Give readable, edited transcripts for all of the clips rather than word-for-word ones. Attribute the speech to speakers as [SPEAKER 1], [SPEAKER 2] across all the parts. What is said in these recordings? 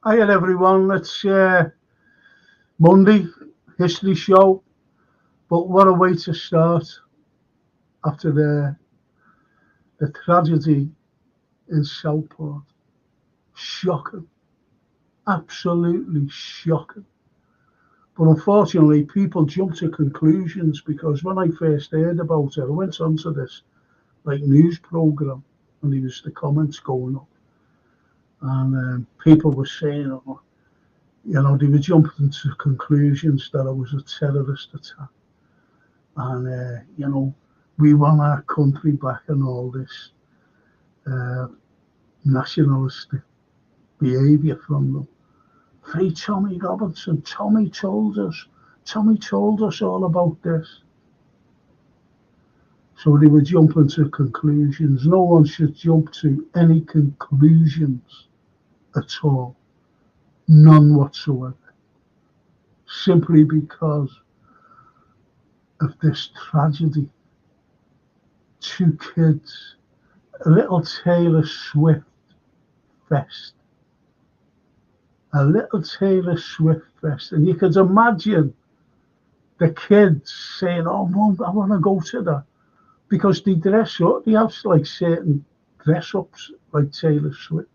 [SPEAKER 1] Hiya everyone, it's Monday, history show, but what a way to start after the tragedy in Southport. Shocking, absolutely shocking. But unfortunately, people jump to conclusions because when I first heard about it, I went onto this news program and there was the comments going up, and people were saying, oh, they were jumping to conclusions that it was a terrorist attack. And, we want our country back and all this nationalistic behaviour from them. Free Tommy Robinson. Tommy told us all about this. So they were jumping to conclusions. No one should jump to any conclusions at all. None whatsoever. Simply because of this tragedy. 2 kids, a little Taylor Swift fest. A little Taylor Swift fest. And you could imagine the kids saying, oh, Mum, I want to go to that. Because they dress up, they have certain dress ups like Taylor Swift.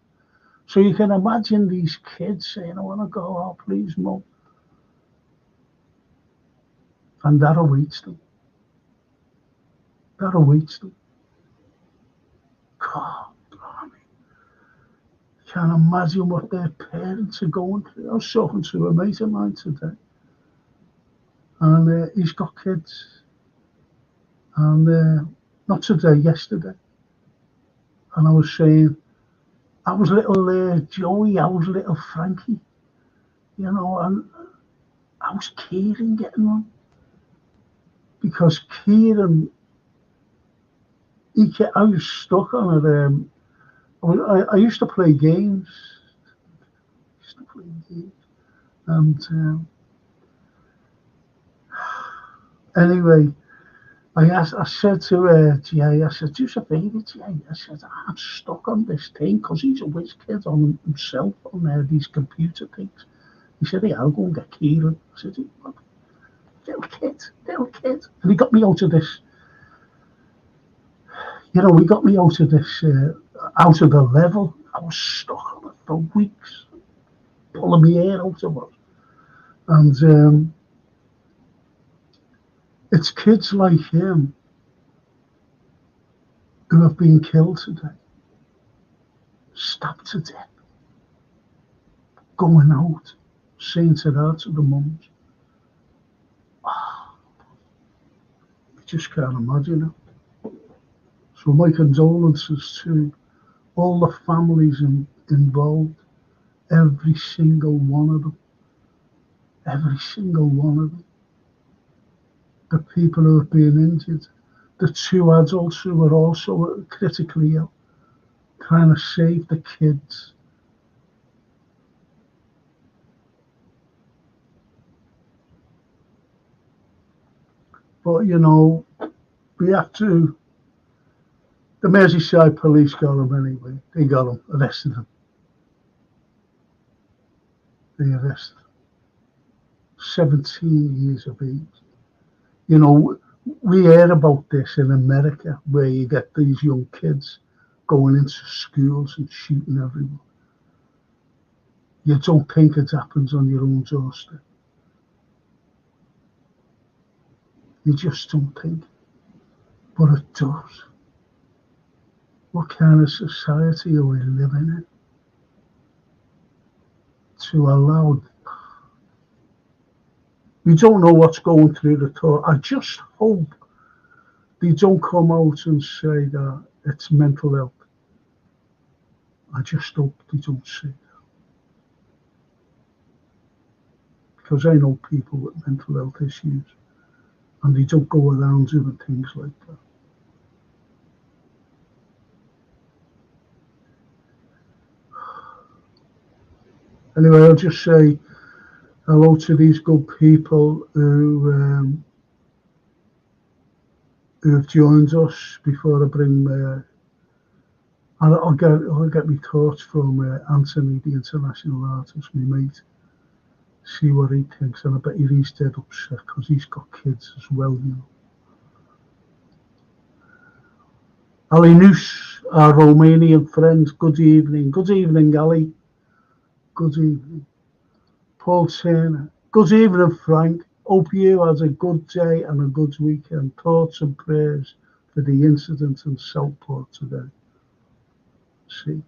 [SPEAKER 1] So you can imagine these kids saying, I want to go, oh, please, Mum. And that awaits them. That awaits them. God, blimey. Can't imagine what their parents are going through. I was talking to a mate of mine today. And he's got kids. And not today, yesterday. And I was saying, I was little Joey, I was little Frankie. And I was Kieran getting on. Because Kieran, I was stuck on it. I used to play games. And anyway, I said to Jay, I said, Josephine, Jay, I said, I'm stuck on this thing because he's a whiz kid on himself on these computer things. He said, hey, I'll go and get Kieran. I said, what? Little kid. And he got me out of this. He got me out of this, out of the level. I was stuck on it for weeks, pulling my hair out of it. And it's kids like him who have been killed today, stabbed to death, going out, saying to the mums. I just can't imagine it. So my condolences to all the families involved, every single one of them. The people who have been injured, the 2 adults who were also critically ill, trying to save the kids. But, we have to, the Merseyside police got him anyway. They got him, arrested him. They arrested him. 17 years of age. We hear about this in America where you get these young kids going into schools and shooting everyone. You don't think it happens on your own doorstep. You just don't think. But it does. What kind of society are we living in? To allow... We don't know what's going through the thought. I just hope they don't come out and say that it's mental health. I just hope they don't say that. Because I know people with mental health issues and they don't go around doing things like that. Anyway, I'll just say hello to these good people who have joined us before I bring And I'll get my thoughts from Anthony, the international artist, my mate, see what he thinks, and I bet he's dead upset because he's got kids as well, you know. Alinus, our Romanian friend, good evening. Good evening, Ali. Good evening. Paul Turner, good evening, Frank. Hope you had a good day and a good weekend. Thoughts and prayers for the incident in Southport today. See.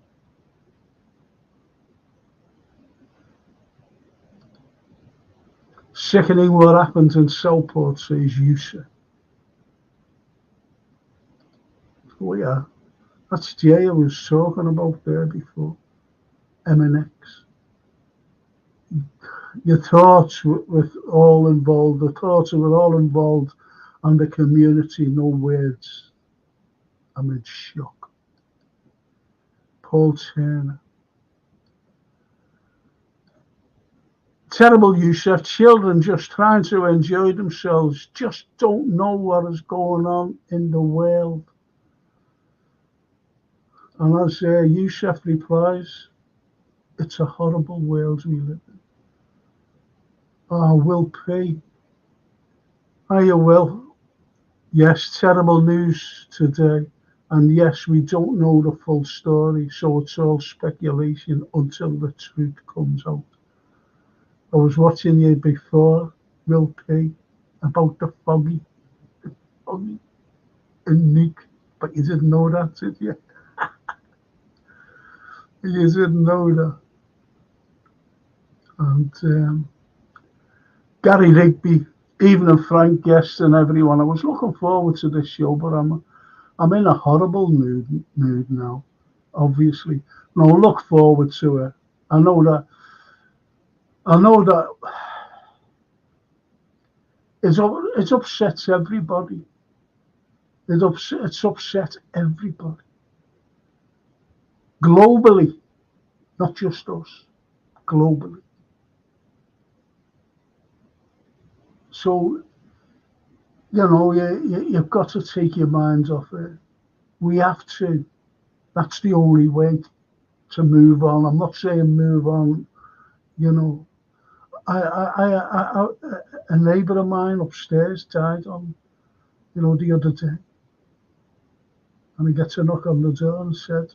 [SPEAKER 1] Sickening what happened in Southport, says Yusa. Oh yeah, that's Jay I was talking about there before. MNX. Your thoughts with all involved, the thoughts were all involved and the community, no words. I'm in shock. Paul Turner. Terrible use of children just trying to enjoy themselves, just don't know what is going on in the world. And as Yusuf replies, it's a horrible world we live in. Oh, Will P. Hiya, Will. Yes, terrible news today. And yes, we don't know the full story, so it's all speculation until the truth comes out. I was watching you before, Will P, about the foggy and Nick, but you didn't know that, did you? You didn't know that. And Gary Rigby, evening Frank, guests and everyone. I was looking forward to this show, but I'm in a horrible mood now, obviously. No, look forward to it. I know that it upsets everybody. It's upset everybody. Globally, not just us, globally. So, you've got to take your minds off it. We have to. That's the only way to move on. I'm not saying move on, you know. A neighbour of mine upstairs died the other day. And he gets a knock on the door and said,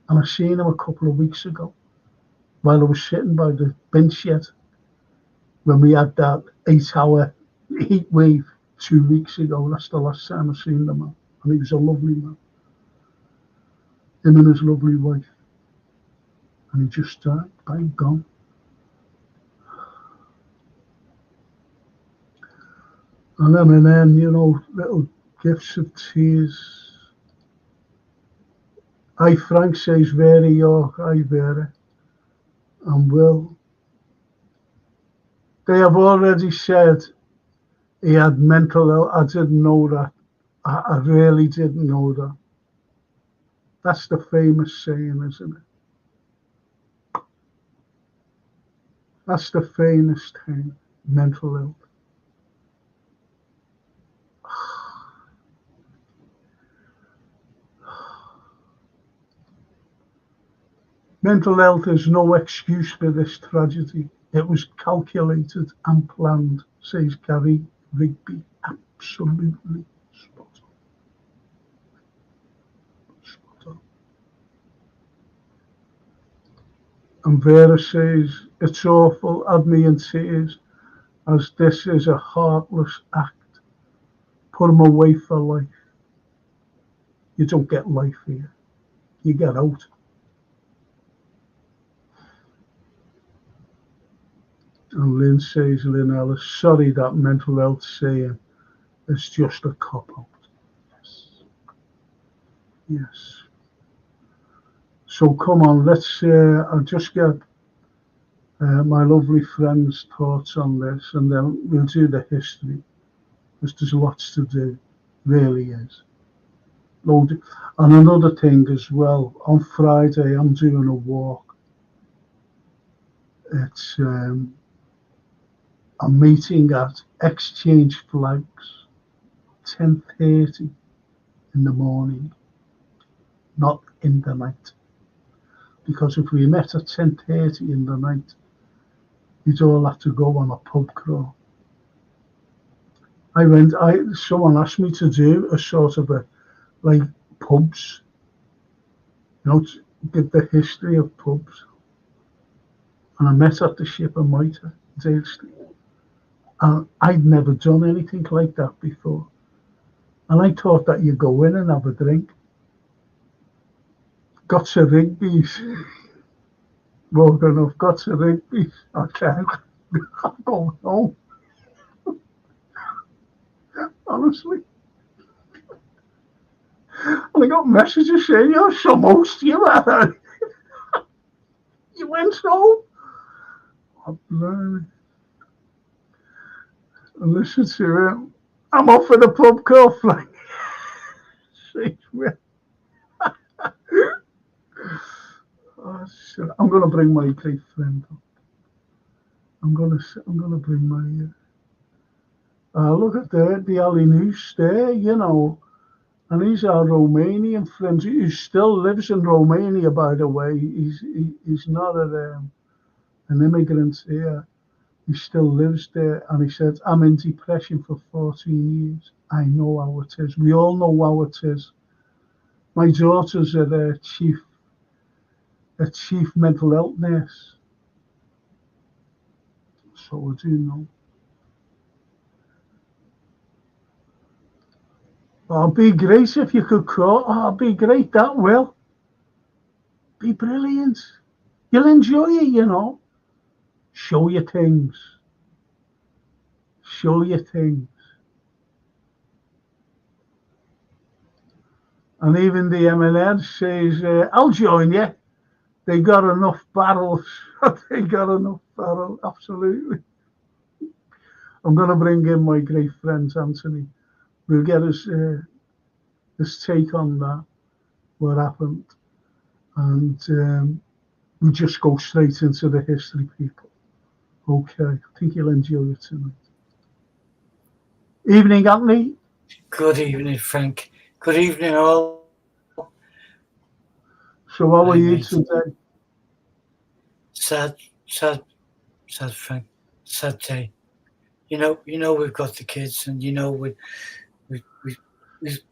[SPEAKER 1] and I seen him a couple of weeks ago while I was sitting by the bench shed when we had that 8-hour heat wave 2 weeks ago. That's the last time I seen the man. And he was a lovely man. Him and his lovely wife. And he just died, bang, gone. And then, little gifts of tears. Hi, Frank, says Vera York. Hi, Vera. And Will. They have already said he had mental health. I didn't know that. I really didn't know that. That's the famous saying, isn't it? That's the famous thing, mental health. Mental health is no excuse for this tragedy. It was calculated and planned, says Gary Rigby. Absolutely spot on. Spot on. And Vera says, it's awful, had me in tears, as this is a heartless act. Put him away for life. You don't get life here. You get out. And Lynn Ellis, sorry that mental health saying is just a cop-out. Yes. So come on, I'll just get my lovely friend's thoughts on this, and then we'll do the history, because there's lots to do, really is. And another thing as well, on Friday I'm doing a walk. It's a meeting at Exchange Flags, 10:30 in the morning. not in the night. Because if we met at 10:30 in the night, we'd all have to go on a pub crawl. Someone asked me to do a sort of like pubs, to give the history of pubs. And I met at the Ship and Mitre, Dale Street. And I'd never done anything like that before. And I thought that you go in and have a drink. Got to Rigby's. Morgan, I've got to Rigby's. I can't. I'm going home. Honestly. And I got messages saying, you're so most you are. You went home. And listen to him. I'm off for the pub call, Frank. Oh, shit. I'm going to bring my great friend up. I'm going to bring my. Look at the Alinus there, and he's our Romanian friend. He still lives in Romania, by the way. He's not an immigrant here. He still lives there, and he said, I'm in depression for 14 years. I know how it is. We all know how it is. My daughter's a chief mental health nurse. So I do know. Oh, it'd be great if you could call. Oh, it'd be great, that will. Be brilliant. You'll enjoy it, Show you things. Show you things. And even the M&N says, I'll join you. They got enough barrels. They got enough barrels, absolutely. I'm going to bring in my great friend, Anthony. We'll get his take on that, what happened. And we'll just go straight into the history, people. Okay, I think you'll enjoy it tonight. Evening, Anthony.
[SPEAKER 2] Good evening, Frank. Good evening, all.
[SPEAKER 1] So how are you today?
[SPEAKER 2] Sad, Frank. Sad day. You know we've got the kids, and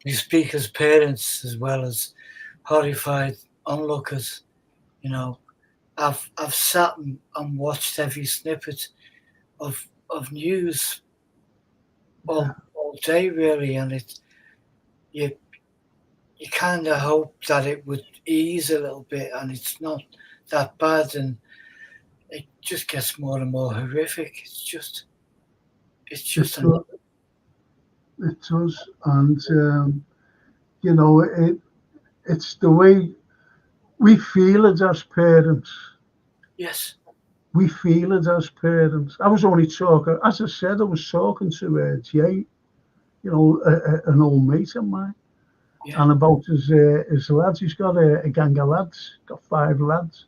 [SPEAKER 2] we speak as parents as well as horrified onlookers. I've sat and watched every snippet of news all day, really, and you kind of hope that it would ease a little bit, and it's not that bad, and it just gets more and more horrific. It's just
[SPEAKER 1] it does, and it's the way we feel it as parents.
[SPEAKER 2] Yes.
[SPEAKER 1] We feel it as parents. I was only talking, as I said, I was talking to Jay, an old mate of mine, and about his lads. He's got a gang of lads, got 5 lads,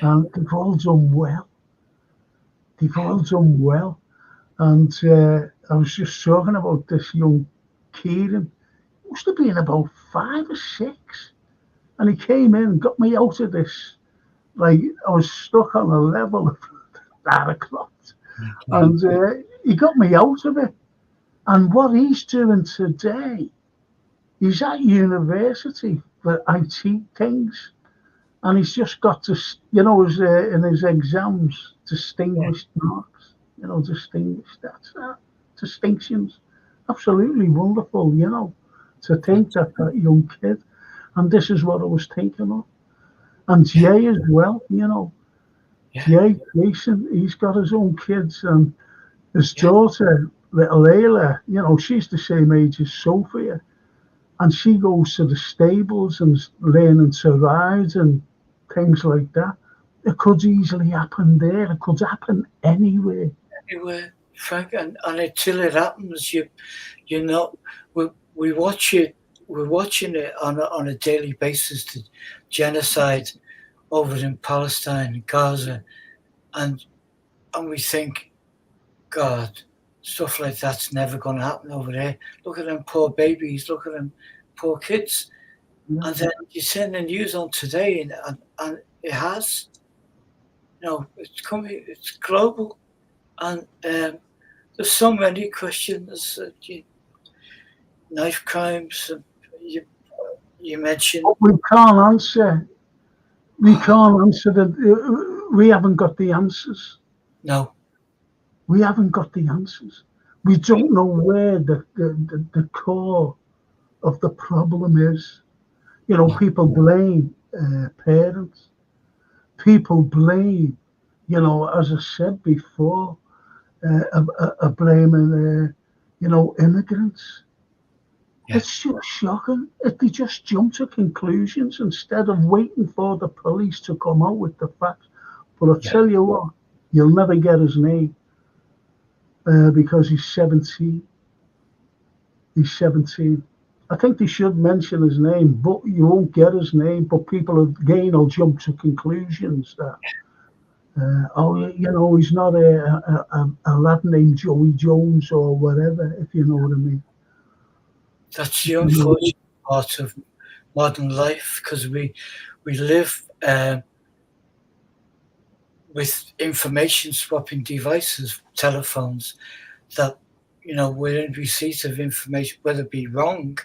[SPEAKER 1] and they've all done well. And I was just talking about this young Kieran. He must have been about 5 or 6, and he came in and got me out of this. Like, I was stuck on a level of dark, and he got me out of it. And what he's doing today, he's at university for IT things, and he's just got to, in his exams, distinguished marks, distinguished, that's that, distinctions. Absolutely wonderful, to think that young kid, and this is what I was thinking of. And Jay as well, Jay Jason, he's got his own kids, and his daughter, little Layla, she's the same age as Sophia, and she goes to the stables and learning to ride and things like that. It could easily happen there. It could happen anywhere.
[SPEAKER 2] Anywhere, Frank, and until it happens, we watch it. We're watching it on a daily basis. The genocide over in Palestine, Gaza, and we think, God, stuff like that's never going to happen over there. Look at them poor babies. Look at them poor kids. And then you turn the news on today, and it has, it's coming, it's global, and there's so many questions. Knife crimes, you mentioned.
[SPEAKER 1] But we can't answer. We can't answer that. We haven't got the answers.
[SPEAKER 2] No.
[SPEAKER 1] We haven't got the answers. We don't know where the core of the problem is. People blame parents. People blame, as I said before, blaming, immigrants.
[SPEAKER 2] Yeah.
[SPEAKER 1] It's just shocking. They just jump to conclusions instead of waiting for the police to come out with the facts. But I'll tell you what, you'll never get his name because he's 17. He's 17. I think they should mention his name, but you won't get his name. But people again will jump to conclusions that, he's not a lad named Joey Jones or whatever, if you know what I mean.
[SPEAKER 2] That's the unfortunate part of modern life, because we live with information swapping devices, telephones, that we're in receipt of information, whether it be wrong,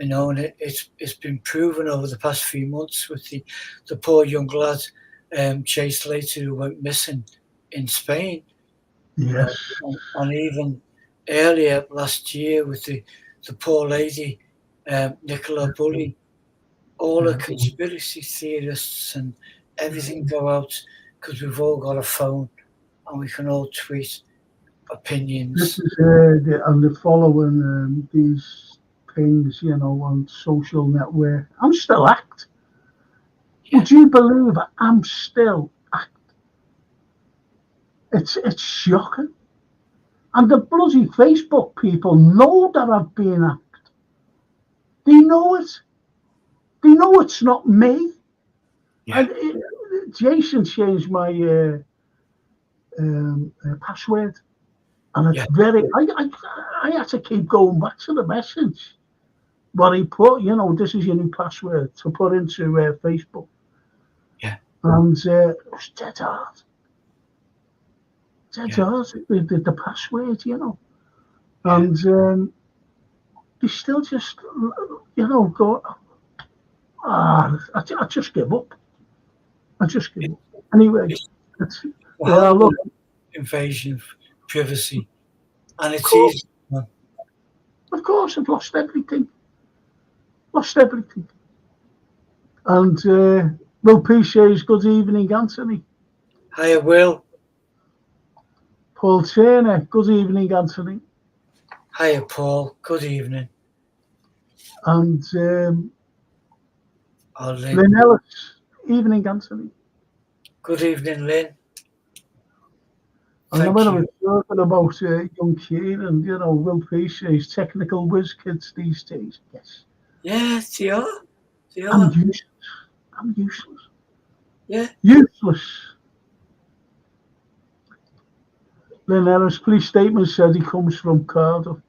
[SPEAKER 2] and it's been proven over the past few months with the poor young lad Chase Slater, who went missing in Spain.
[SPEAKER 1] Yes.
[SPEAKER 2] And even earlier last year with the poor lady, Nicola Bulley. All the conspiracy theorists and everything go out because we've all got a phone and we can all tweet opinions.
[SPEAKER 1] This is and they're following these things, on social network. I'm still act. Yeah. Would you believe I'm still act? It's shocking. And the bloody Facebook people know that I've been act. They know it. They know it's not me. Yeah. And Jason changed my password, and it's very. I had to keep going back to the message. What he put, this is your new password to put into Facebook.
[SPEAKER 2] Yeah.
[SPEAKER 1] And it was dead hard. Dead hard. The password, and they still just, go. I just give up. I just give up. Anyway,
[SPEAKER 2] look, invasion of privacy, and it's easy.
[SPEAKER 1] Of course, I've lost everything. And Will P says, good evening, Anthony.
[SPEAKER 2] Hiya, Will.
[SPEAKER 1] Paul Turner, good evening, Anthony.
[SPEAKER 2] Hiya, Paul. Good evening.
[SPEAKER 1] And Lynn Ellis, evening, Anthony.
[SPEAKER 2] Good evening, Lynn.
[SPEAKER 1] And when I was talking about young Kieran, Will P says technical whiz kids these days. Yes.
[SPEAKER 2] Yeah, they are.
[SPEAKER 1] I'm useless.
[SPEAKER 2] Yeah.
[SPEAKER 1] Useless. Lynn Ellis, police statement said he comes from Cardiff.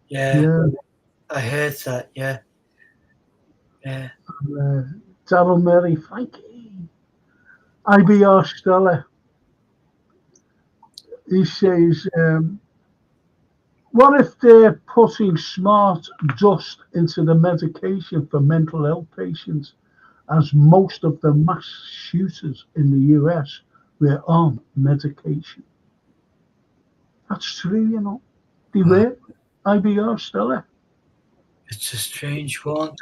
[SPEAKER 2] Yeah. I heard that, yeah.
[SPEAKER 1] Daryl Murray, Frankie. IBR Stella. He says, what if they're putting smart dust into the medication for mental health patients, as most of the mass shooters in the US were on medication? That's true, They were. IBR Stella.
[SPEAKER 2] It's a strange one.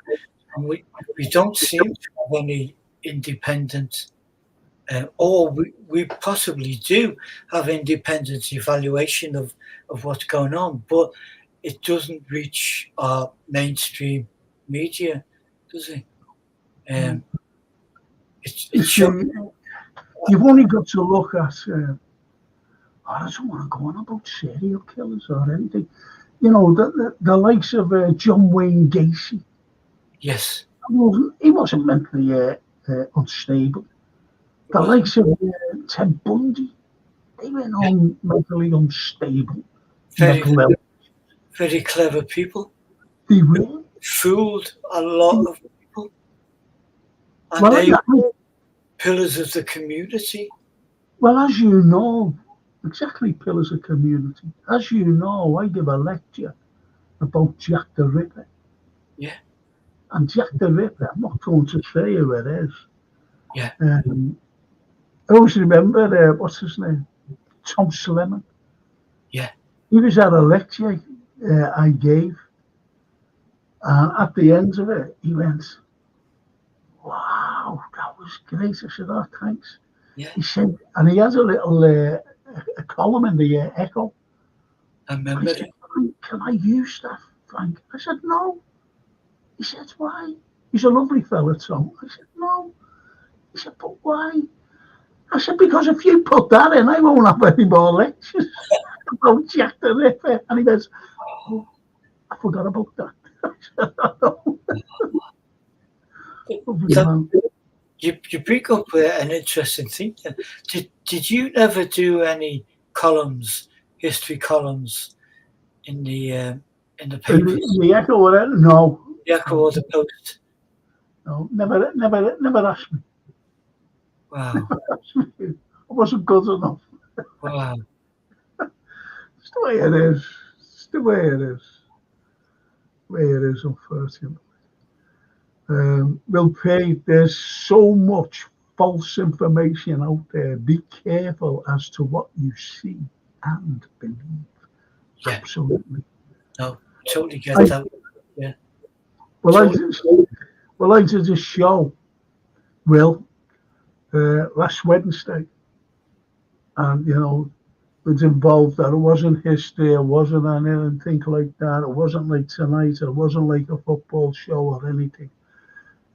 [SPEAKER 2] And we don't seem to have any independent, or we possibly do have independent evaluation of what's going on, but it doesn't reach our mainstream media, does it?
[SPEAKER 1] You've only got to look at, I don't want to go on about serial killers or anything. The likes of John Wayne Gacy.
[SPEAKER 2] Yes.
[SPEAKER 1] He wasn't mentally unstable. The likes of Ted Bundy, they were mentally unstable.
[SPEAKER 2] Very clever people.
[SPEAKER 1] They were.
[SPEAKER 2] fooled a lot of people. And
[SPEAKER 1] Well,
[SPEAKER 2] they were pillars of the community.
[SPEAKER 1] well, as you know, exactly, pillars of community. As you know, I give a lecture about Jack the Ripper.
[SPEAKER 2] Yeah.
[SPEAKER 1] And Jack the Ripper, I'm not going to say who it is.
[SPEAKER 2] Yeah.
[SPEAKER 1] I always remember, what's his name? Tom Slemon.
[SPEAKER 2] Yeah.
[SPEAKER 1] He was at a lecture I gave. And at the end of it, he went, "Wow, that was great." I said, "Oh, thanks."
[SPEAKER 2] Yeah.
[SPEAKER 1] He said, and he has a little a column in the Echo.
[SPEAKER 2] I remember
[SPEAKER 1] Said, "Can I use that, Frank?" I said, "No." He said, "Why?" He's a lovely fella, Tom. I said, "No." He said, "But why?" I said, "Because if you put that in, I won't have any more lectures about Jack the Ripper." And he goes, "Oh, I forgot about that." I said, "Oh,
[SPEAKER 2] So you bring up an interesting thing. Did you never do any columns, history columns, in the papers?
[SPEAKER 1] the Echo, whatever? No,
[SPEAKER 2] The Echo or the Post?
[SPEAKER 1] no, never asked me.
[SPEAKER 2] Wow.
[SPEAKER 1] I wasn't good enough.
[SPEAKER 2] Wow.
[SPEAKER 1] It's the way it is. It's the way it is. Way it is, unfortunately. Well, Pete, there's so much false information out there. Be careful as to what you see and believe.
[SPEAKER 2] Yeah.
[SPEAKER 1] Absolutely.
[SPEAKER 2] No, totally get that. Yeah.
[SPEAKER 1] Well,
[SPEAKER 2] Totally.
[SPEAKER 1] I did a show, Will, last Wednesday, and it was involved that it wasn't history, it wasn't anything like that. It wasn't like tonight. It wasn't like a football show or anything.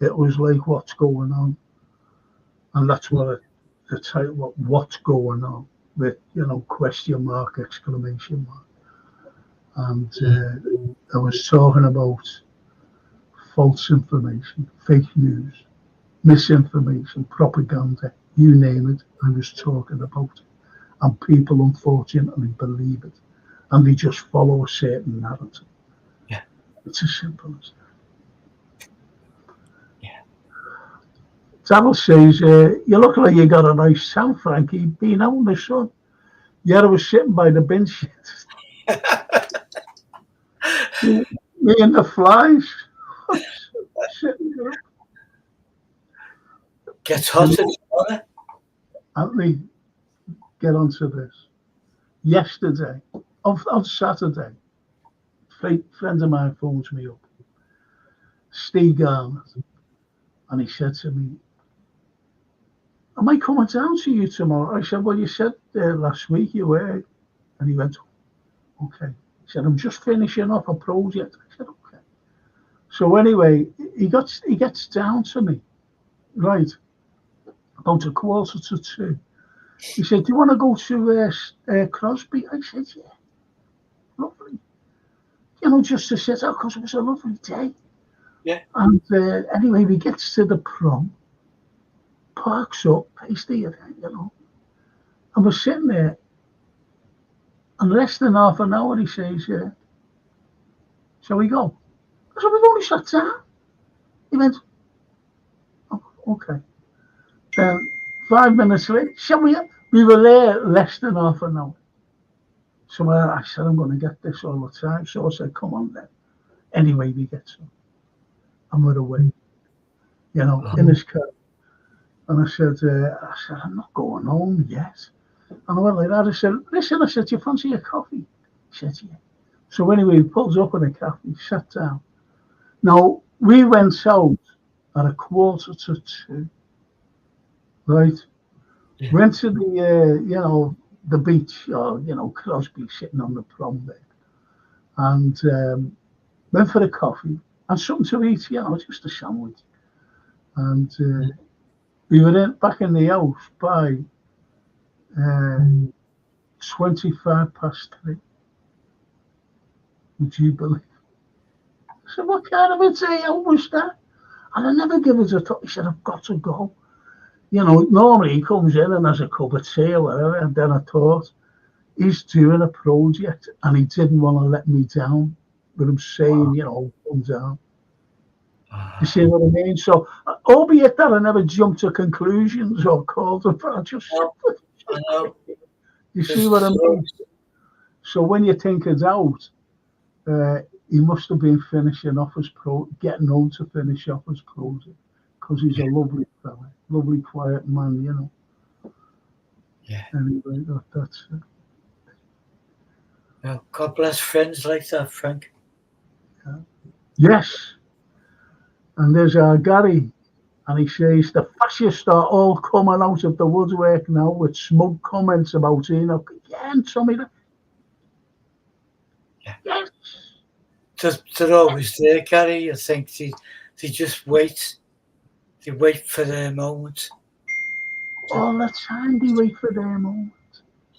[SPEAKER 1] It was like what's going on, and that's what the title, what's going on, with question mark, exclamation mark, and I was talking about false information, fake news, misinformation, propaganda, you name it. I was talking about it, and people unfortunately believe it, and they just follow a certain narrative.
[SPEAKER 2] Yeah.
[SPEAKER 1] It's as simple as that.
[SPEAKER 2] Yeah.
[SPEAKER 1] Darryl says, "You look like you got a nice town, Frankie, being out in the sun." Yeah, I was sitting by the bin shit. Me and the flies. Sitting there.
[SPEAKER 2] Gets hot in the summer.
[SPEAKER 1] Let me get onto this. Yesterday, on Saturday, a friend of mine phones me up, Steve Garnett, and he said to me, "Am I coming down to you tomorrow?" I said, "Well, you said last week you were." And he went, "Okay." He said, "I'm just finishing up a project." I said, "Okay." So anyway, he gets down to me, right, about 1:45. He said, "Do you want to go to Crosby?" I said, "Yeah, lovely." Just to sit out because it was a lovely day.
[SPEAKER 2] Yeah.
[SPEAKER 1] And anyway, he gets to the prom, parks up, pays the event, and we're sitting there. And less than half an hour, he says, "Shall we go?" I said, "We've only sat down." He went, "Oh, okay." Then 5 minutes later, shall we? We were there less than half an hour. So I said, "I'm going to get this all the time." So I said, "Come on then." Anyway, we get some. And we're away, in his car. And I said, "I'm not going home yet." And I went like that. I said, "Listen," I said, "do you fancy a coffee?" He said, "Yeah." So anyway, he pulls up in a cafe, sat down. Now, we went out at 1:45, right?
[SPEAKER 2] Yeah.
[SPEAKER 1] Went to the beach, or, Crosby, sitting on the prom there. And went for a coffee and something to eat, just a sandwich. And we were back in the house by 3:25. Would you believe? I said, "What kind of a day out was that?" And I never give it a thought. He said, "I've got to go." Normally he comes in and has a cup of tea or whatever. And then I thought, he's doing a project and he didn't want to let me down with him saying, "Come down." You see what I mean? So, albeit that I never jumped to conclusions or called it, but I just,
[SPEAKER 2] I know.
[SPEAKER 1] you see what I mean? So when you think it's out, he must have been finishing off his getting on to finish off his closing, because he's a lovely fella, lovely, quiet man, you know.
[SPEAKER 2] Yeah.
[SPEAKER 1] Anyway, that's it.
[SPEAKER 2] Well, God bless friends like that, Frank.
[SPEAKER 1] Yeah. Yes. And there's Gary, and he says the fascists are all coming out of the woodwork now with smug comments about Enoch. Yeah, Tommy.
[SPEAKER 2] Yeah.
[SPEAKER 1] Yes.
[SPEAKER 2] They're always there, Gary. I think they just wait. They wait for their moment.
[SPEAKER 1] All the time they wait for their moment.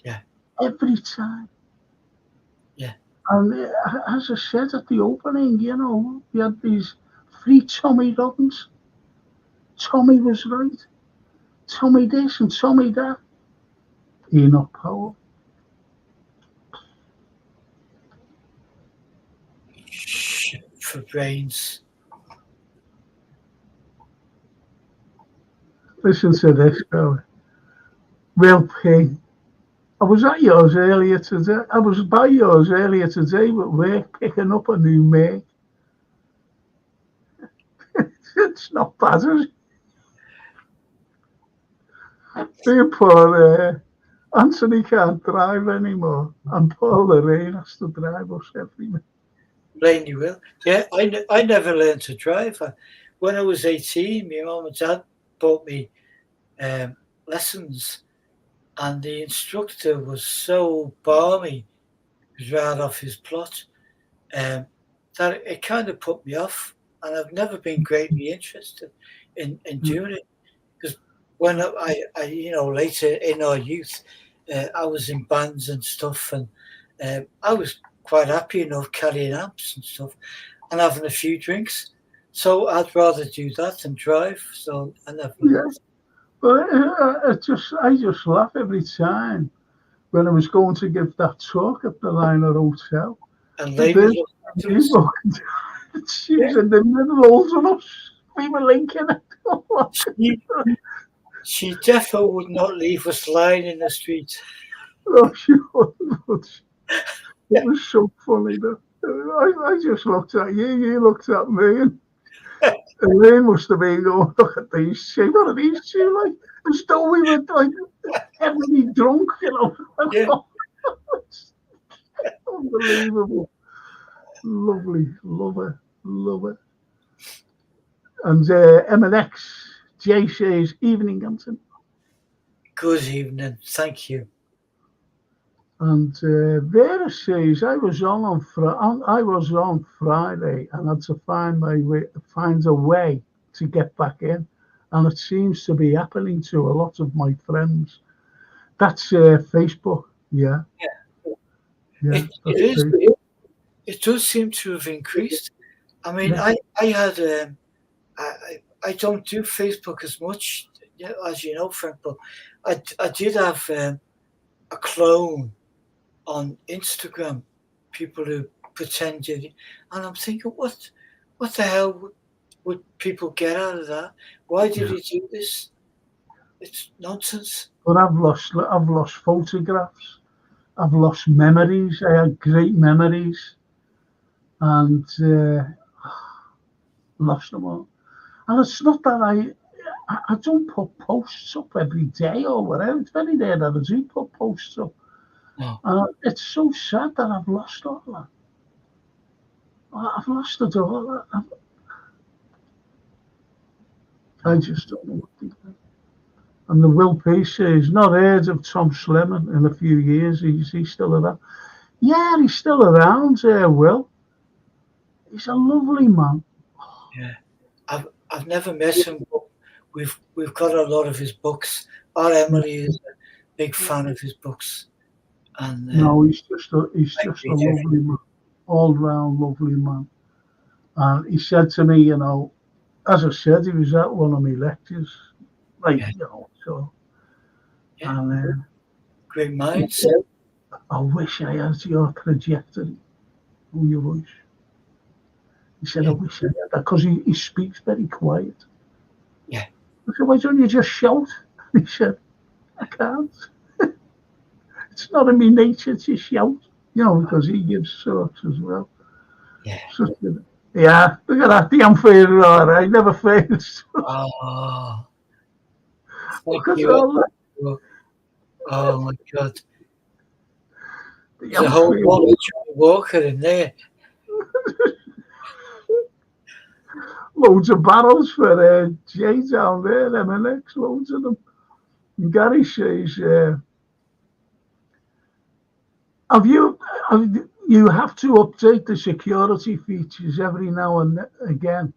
[SPEAKER 2] Yeah.
[SPEAKER 1] Every time.
[SPEAKER 2] Yeah.
[SPEAKER 1] And as I said at the opening, you know, we had these three Tommy Robbins. Tommy was right. Tommy this and Tommy that. Enoch Powell.
[SPEAKER 2] For brains.
[SPEAKER 1] Listen to this, Billy. Real pig. I was at yours earlier today. I was by yours earlier today with work picking up a new make. It's not bad, is it? Dear poor Anthony can't drive anymore, and Paul Lorraine has to drive us everywhere.
[SPEAKER 2] Plain you will. Yeah, I never learned to drive. When I was 18, my mum and dad bought me lessons, and the instructor was so balmy, he was right off his plot, that it kind of put me off, and I've never been greatly interested in doing it, because when I you know, later in our youth, I was in bands and stuff, and I was quite happy enough carrying amps and stuff and having a few drinks. So I'd rather do that than drive. So I never learned.
[SPEAKER 1] But I just laugh every time when I was going to give that talk at the Liner Hotel.
[SPEAKER 2] And they were looking at us.
[SPEAKER 1] She was in the middle of us. We were linking it.
[SPEAKER 2] She definitely would not leave us lying in the street.
[SPEAKER 1] No, she wouldn't. It was so funny though. I just looked at you, you looked at me, and Elaine must have been going, look at these two, what are these two like? As though we were like heavily drunk, you know.
[SPEAKER 2] Yeah.
[SPEAKER 1] Unbelievable. Lovely, love it. And M&X, Jay says, evening, Anton.
[SPEAKER 2] Good evening, thank you.
[SPEAKER 1] And Vera says, I was on Friday and had to find a way to get back in, and it seems to be happening to a lot of my friends. That's Facebook, yeah.
[SPEAKER 2] It does seem to have increased. I mean, yeah. I had I don't do Facebook as much, as you know, Frank, but I did have a clone on Instagram, people who pretended, and I'm thinking, what the hell would people get out of that? Why did he do this? It's nonsense.
[SPEAKER 1] But I've lost photographs. I've lost memories. I had great memories, and lost them all. And it's not that I don't put posts up every day or whatever. It's very rare that I do put posts up. No. It's so sad that I've lost all that. I've lost it all. I just don't know what to do. And the Will P says, not heard of Tom Slemon in a few years. He's still around. Yeah, he's still around, Will. He's a lovely man.
[SPEAKER 2] Yeah. I've never met him, but we've got a lot of his books. Our Emily is a big fan of his books. And
[SPEAKER 1] no, he's just a lovely man, all round lovely man. And he said to me, you know, as I said, he was at one of my lectures, like you know, so.
[SPEAKER 2] Yeah.
[SPEAKER 1] And
[SPEAKER 2] great minds.
[SPEAKER 1] I wish I had your trajectory. Oh, you wish. He said,
[SPEAKER 2] Yeah.
[SPEAKER 1] I wish I had that, because he speaks very quiet.
[SPEAKER 2] Yeah.
[SPEAKER 1] I said, why don't you just shout? He said, I can't. It's not in my nature to shout, because he gives talks as well.
[SPEAKER 2] Yeah.
[SPEAKER 1] So, yeah, look at that damn failure, all right, never fails.
[SPEAKER 2] Oh, thank
[SPEAKER 1] Look at
[SPEAKER 2] you.
[SPEAKER 1] all that
[SPEAKER 2] Oh my God. There's a
[SPEAKER 1] damn
[SPEAKER 2] whole
[SPEAKER 1] failure.
[SPEAKER 2] lot of Johnny Walker in there.
[SPEAKER 1] Loads of barrels for Jay down there, M&X, loads of them. And Gary says, you have to update the security features every now and again.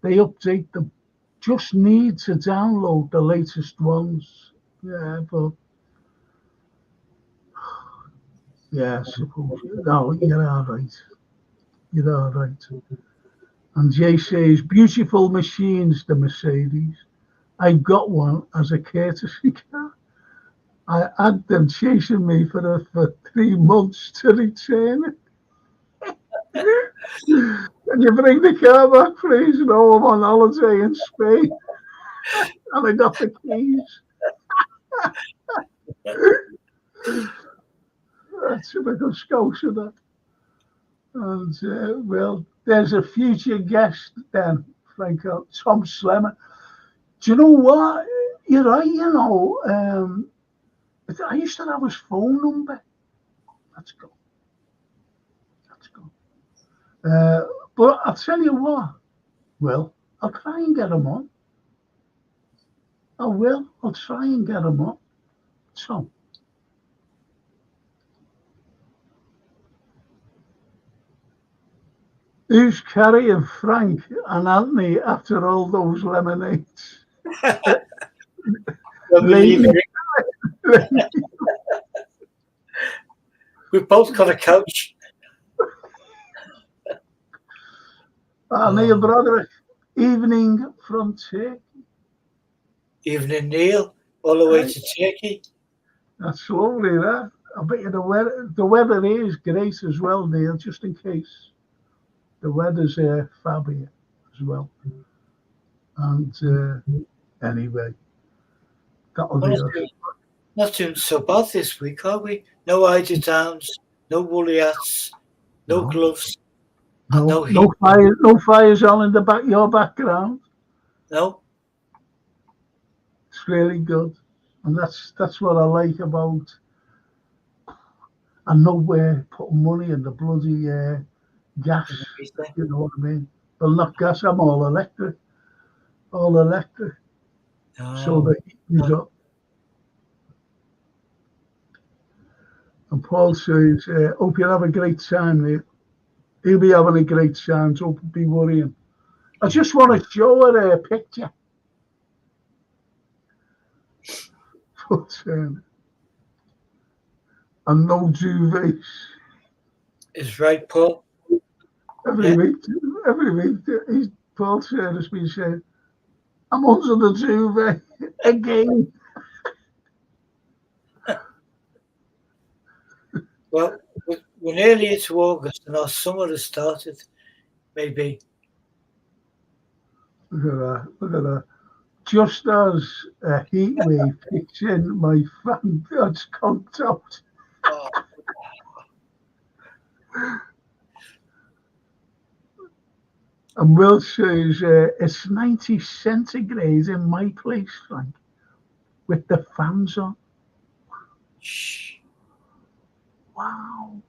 [SPEAKER 1] They update them. Just need to download the latest ones. Yeah, but yeah, I suppose. No, you're all right. You're all right. And Jay says, beautiful machines, the Mercedes. I got one as a courtesy car. I had them chasing me for 3 months to return it. Can you bring the car back, please? No, I'm on holiday in Spain. And I got the keys. That's a bit of scouse of that. And, well, there's a future guest then, Frank, Tom Slemmer. Do you know what? You're right, I used to have his phone number. Let's go. Let's go. But I'll tell you what. Well, I'll try and get him on. I will. I'll try and get him on. So, who's carrying Frank and Anthony after all those lemonades? Lately,
[SPEAKER 2] We've both got a couch.
[SPEAKER 1] Neil Broderick, evening from Turkey.
[SPEAKER 2] Evening, Neil, all the way to Turkey.
[SPEAKER 1] That's lovely, that. I bet you the weather here is great as well, Neil, just in case. The weather's fab here as well. And anyway, that'll be us.
[SPEAKER 2] Not doing so bad this week, are we? No eider downs, no woolly hats, no gloves, no heat.
[SPEAKER 1] No fires on in your background.
[SPEAKER 2] No.
[SPEAKER 1] It's really good, and that's what I like about. I know we're putting money in the bloody gas. You know what I mean? Well, not gas. I'm all electric. All electric. So the heat is up. And Paul says, hope you have a great time, mate. He'll be having a great time, so don't be worrying. I just want to show her a picture. But, and no duvets.
[SPEAKER 2] Is right, Paul?
[SPEAKER 1] Every week, Paul said has been saying, I'm under the duvet again.
[SPEAKER 2] Well, we're nearly into August and our summer has started. Maybe.
[SPEAKER 1] Look at that. Just as a heat wave kicks in, my fan gets conked out.
[SPEAKER 2] Oh.
[SPEAKER 1] And Will says, it's 90 centigrade in my place, Frank, with the fans on.
[SPEAKER 2] Shh.
[SPEAKER 1] Wow.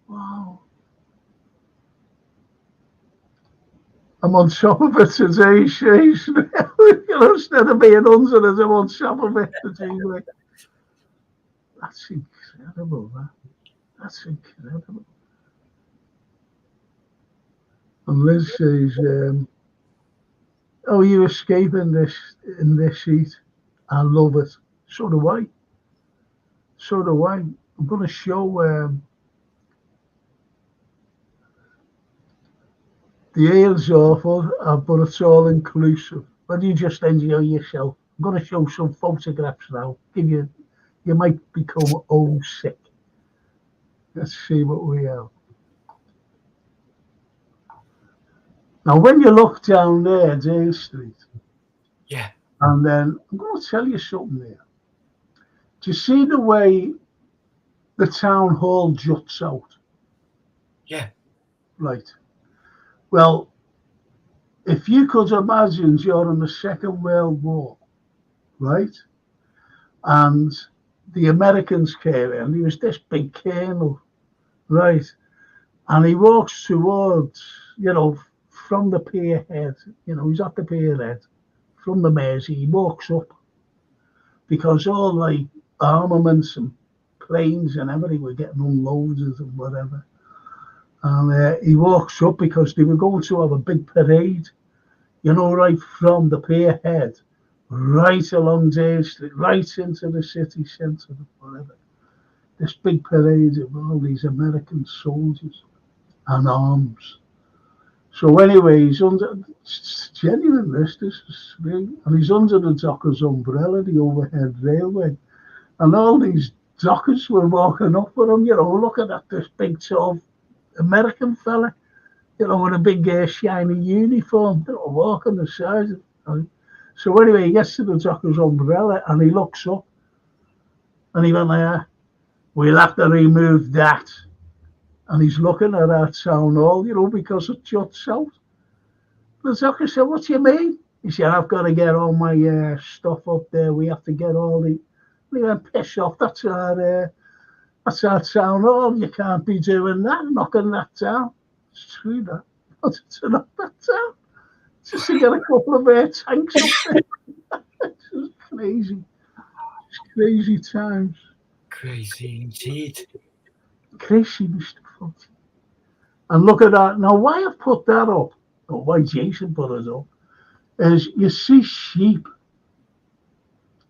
[SPEAKER 1] Wow. I'm on top of it today, Shays. Instead of being under it, I'm on top of it today. That's incredible, man. That's incredible. And Liz says, oh, you're escaping this in this heat. I love it. So do I. So do I. I'm going to show the ale's awful, but it's all inclusive. But you just enjoy yourself. I'm going to show some photographs now. You might become sick. Let's see what we have. Now, when you look down there, Dale Street,
[SPEAKER 2] Yeah.
[SPEAKER 1] and then I'm going to tell you something there. Do you see the way the town hall juts out?
[SPEAKER 2] Yeah.
[SPEAKER 1] Right. Well, if you could imagine during the Second World War, right, and the Americans came in, he was this big colonel, right, and he walks towards, from the pier head, he's at the pier head, from the Mersey, he walks up because all like armaments and planes and everything were getting unloaded and whatever. And he walks up because they were going to have a big parade, right from the pier head, right along Dale Street, right into the city centre, whatever. This big parade of all these American soldiers and arms. So anyway, he's under, it's genuine this is real, and he's under the Dockers umbrella, the overhead railway, and all these Dockers were walking up with him, looking at this big tall American fella, with a big shiny uniform, walking the side. So anyway, he gets to the Dockers umbrella and he looks up and he went there, we'll have to remove that. And he's looking at our town hall, because it juts out. The doctor said, what do you mean? He said, I've got to get all my stuff up there. We have to get all the... We went, piss off, that's our town hall. You can't be doing that, knocking that down. It's true, that. What's to knock that down? Just to get a couple of tanks up there. It's just crazy. It's crazy times.
[SPEAKER 2] Crazy indeed.
[SPEAKER 1] Crazy, Mr. Footy. And look at that. Now, why I've put that up, or why Jason put it up, is you see sheep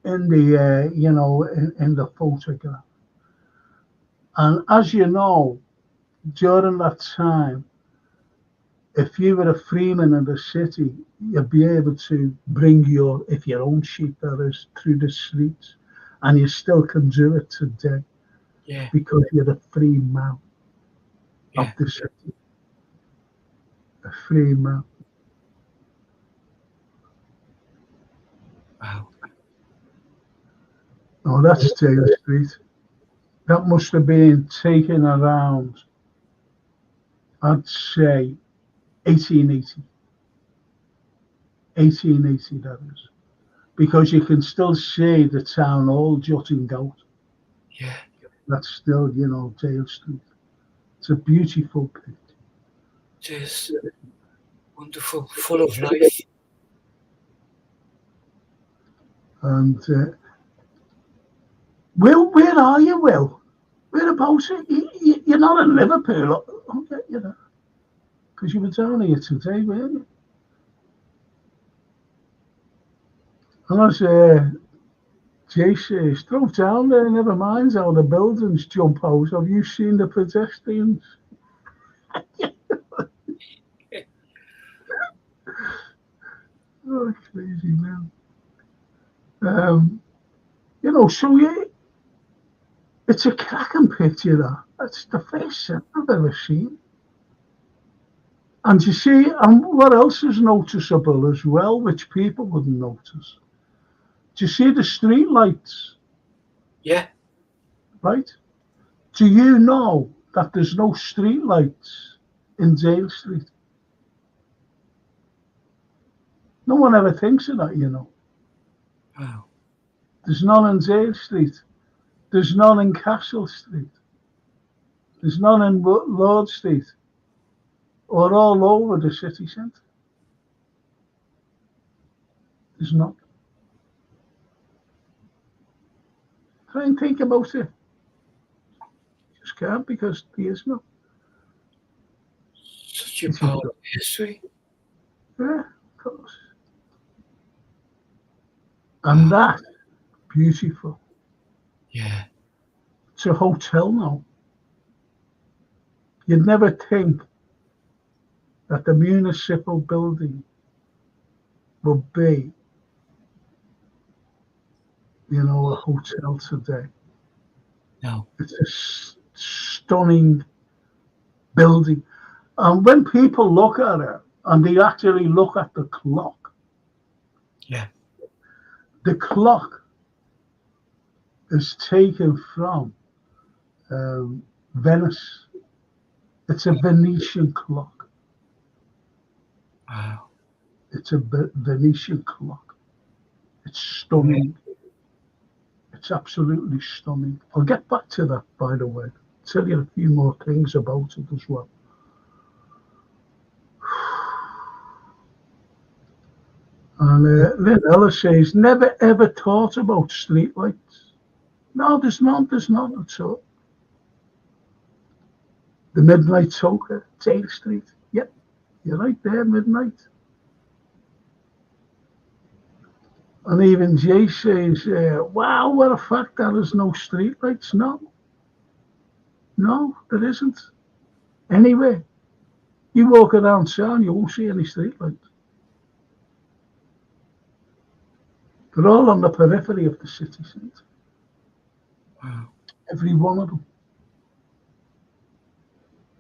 [SPEAKER 1] in the, in the photograph. And as you know, during that time, if you were a freeman in the city, you'd be able to bring your own sheep, that is, through the streets, and you still can do it today.
[SPEAKER 2] Yeah.
[SPEAKER 1] Because you're a free man of the city. A free man.
[SPEAKER 2] Wow.
[SPEAKER 1] Oh, that's Dale Street. That must have been taken around, I'd say, 1880. 1880, that is. Because you can still see the town hall jutting out.
[SPEAKER 2] Yeah.
[SPEAKER 1] That's still, Dale Street. It's a beautiful picture.
[SPEAKER 2] It is wonderful, full of life.
[SPEAKER 1] And Will, where are you, Will? Whereabouts? You're not in Liverpool, because you were down here today, weren't you? Unless Jay says, drove down there, never mind how the buildings jump out. Have you seen the pedestrians? Oh, crazy man. So it's a cracking picture, that. That's the first set I've ever seen. And you see, and what else is noticeable as well, which people wouldn't notice? Do you see the street lights?
[SPEAKER 2] Yeah.
[SPEAKER 1] Right? Do you know that there's no street lights in Dale Street? No one ever thinks of that,
[SPEAKER 2] Wow.
[SPEAKER 1] There's none in Dale Street. There's none in Castle Street. There's none in Lord Street. Or all over the city centre. There's not. Try and think about it. Just can't, because there is no.
[SPEAKER 2] Such a powerful history.
[SPEAKER 1] Yeah, of course. And that, beautiful.
[SPEAKER 2] Yeah.
[SPEAKER 1] It's a hotel now. You'd never think that the municipal building would be, a hotel today.
[SPEAKER 2] No.
[SPEAKER 1] It's a stunning building. And when people look at it, and they actually look at the clock.
[SPEAKER 2] Yeah.
[SPEAKER 1] The clock is taken from Venice. It's a Venetian clock.
[SPEAKER 2] Wow.
[SPEAKER 1] It's a Venetian clock. It's stunning. It's absolutely stunning. I'll get back to that, by the way. Tell you a few more things about it as well. And Lynn Ellis says, never ever thought about streetlights. No, there's none at all. The Midnight Toker, Taylor Street. Yep, you're right there, midnight. And even Jay says, wow, what a fact, there is no streetlights. No, there isn't. Anywhere. You walk around town, you won't see any streetlights. They're all on the periphery of the city centre.
[SPEAKER 2] Wow.
[SPEAKER 1] Every one of them.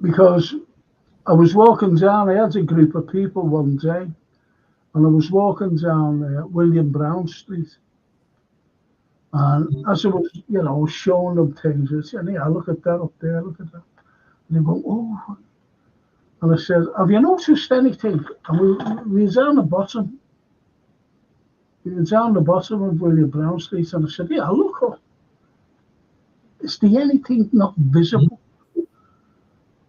[SPEAKER 1] Because I was walking down, I had a group of people one day, and I was walking down William Brown Street. And as I was, showing them things, I said, yeah, look at that up there, look at that. And they go, oh. And I said, have you noticed anything? And we were down the bottom. We were down the bottom of William Brown Street, and I said, yeah, look up. Is there anything not visible?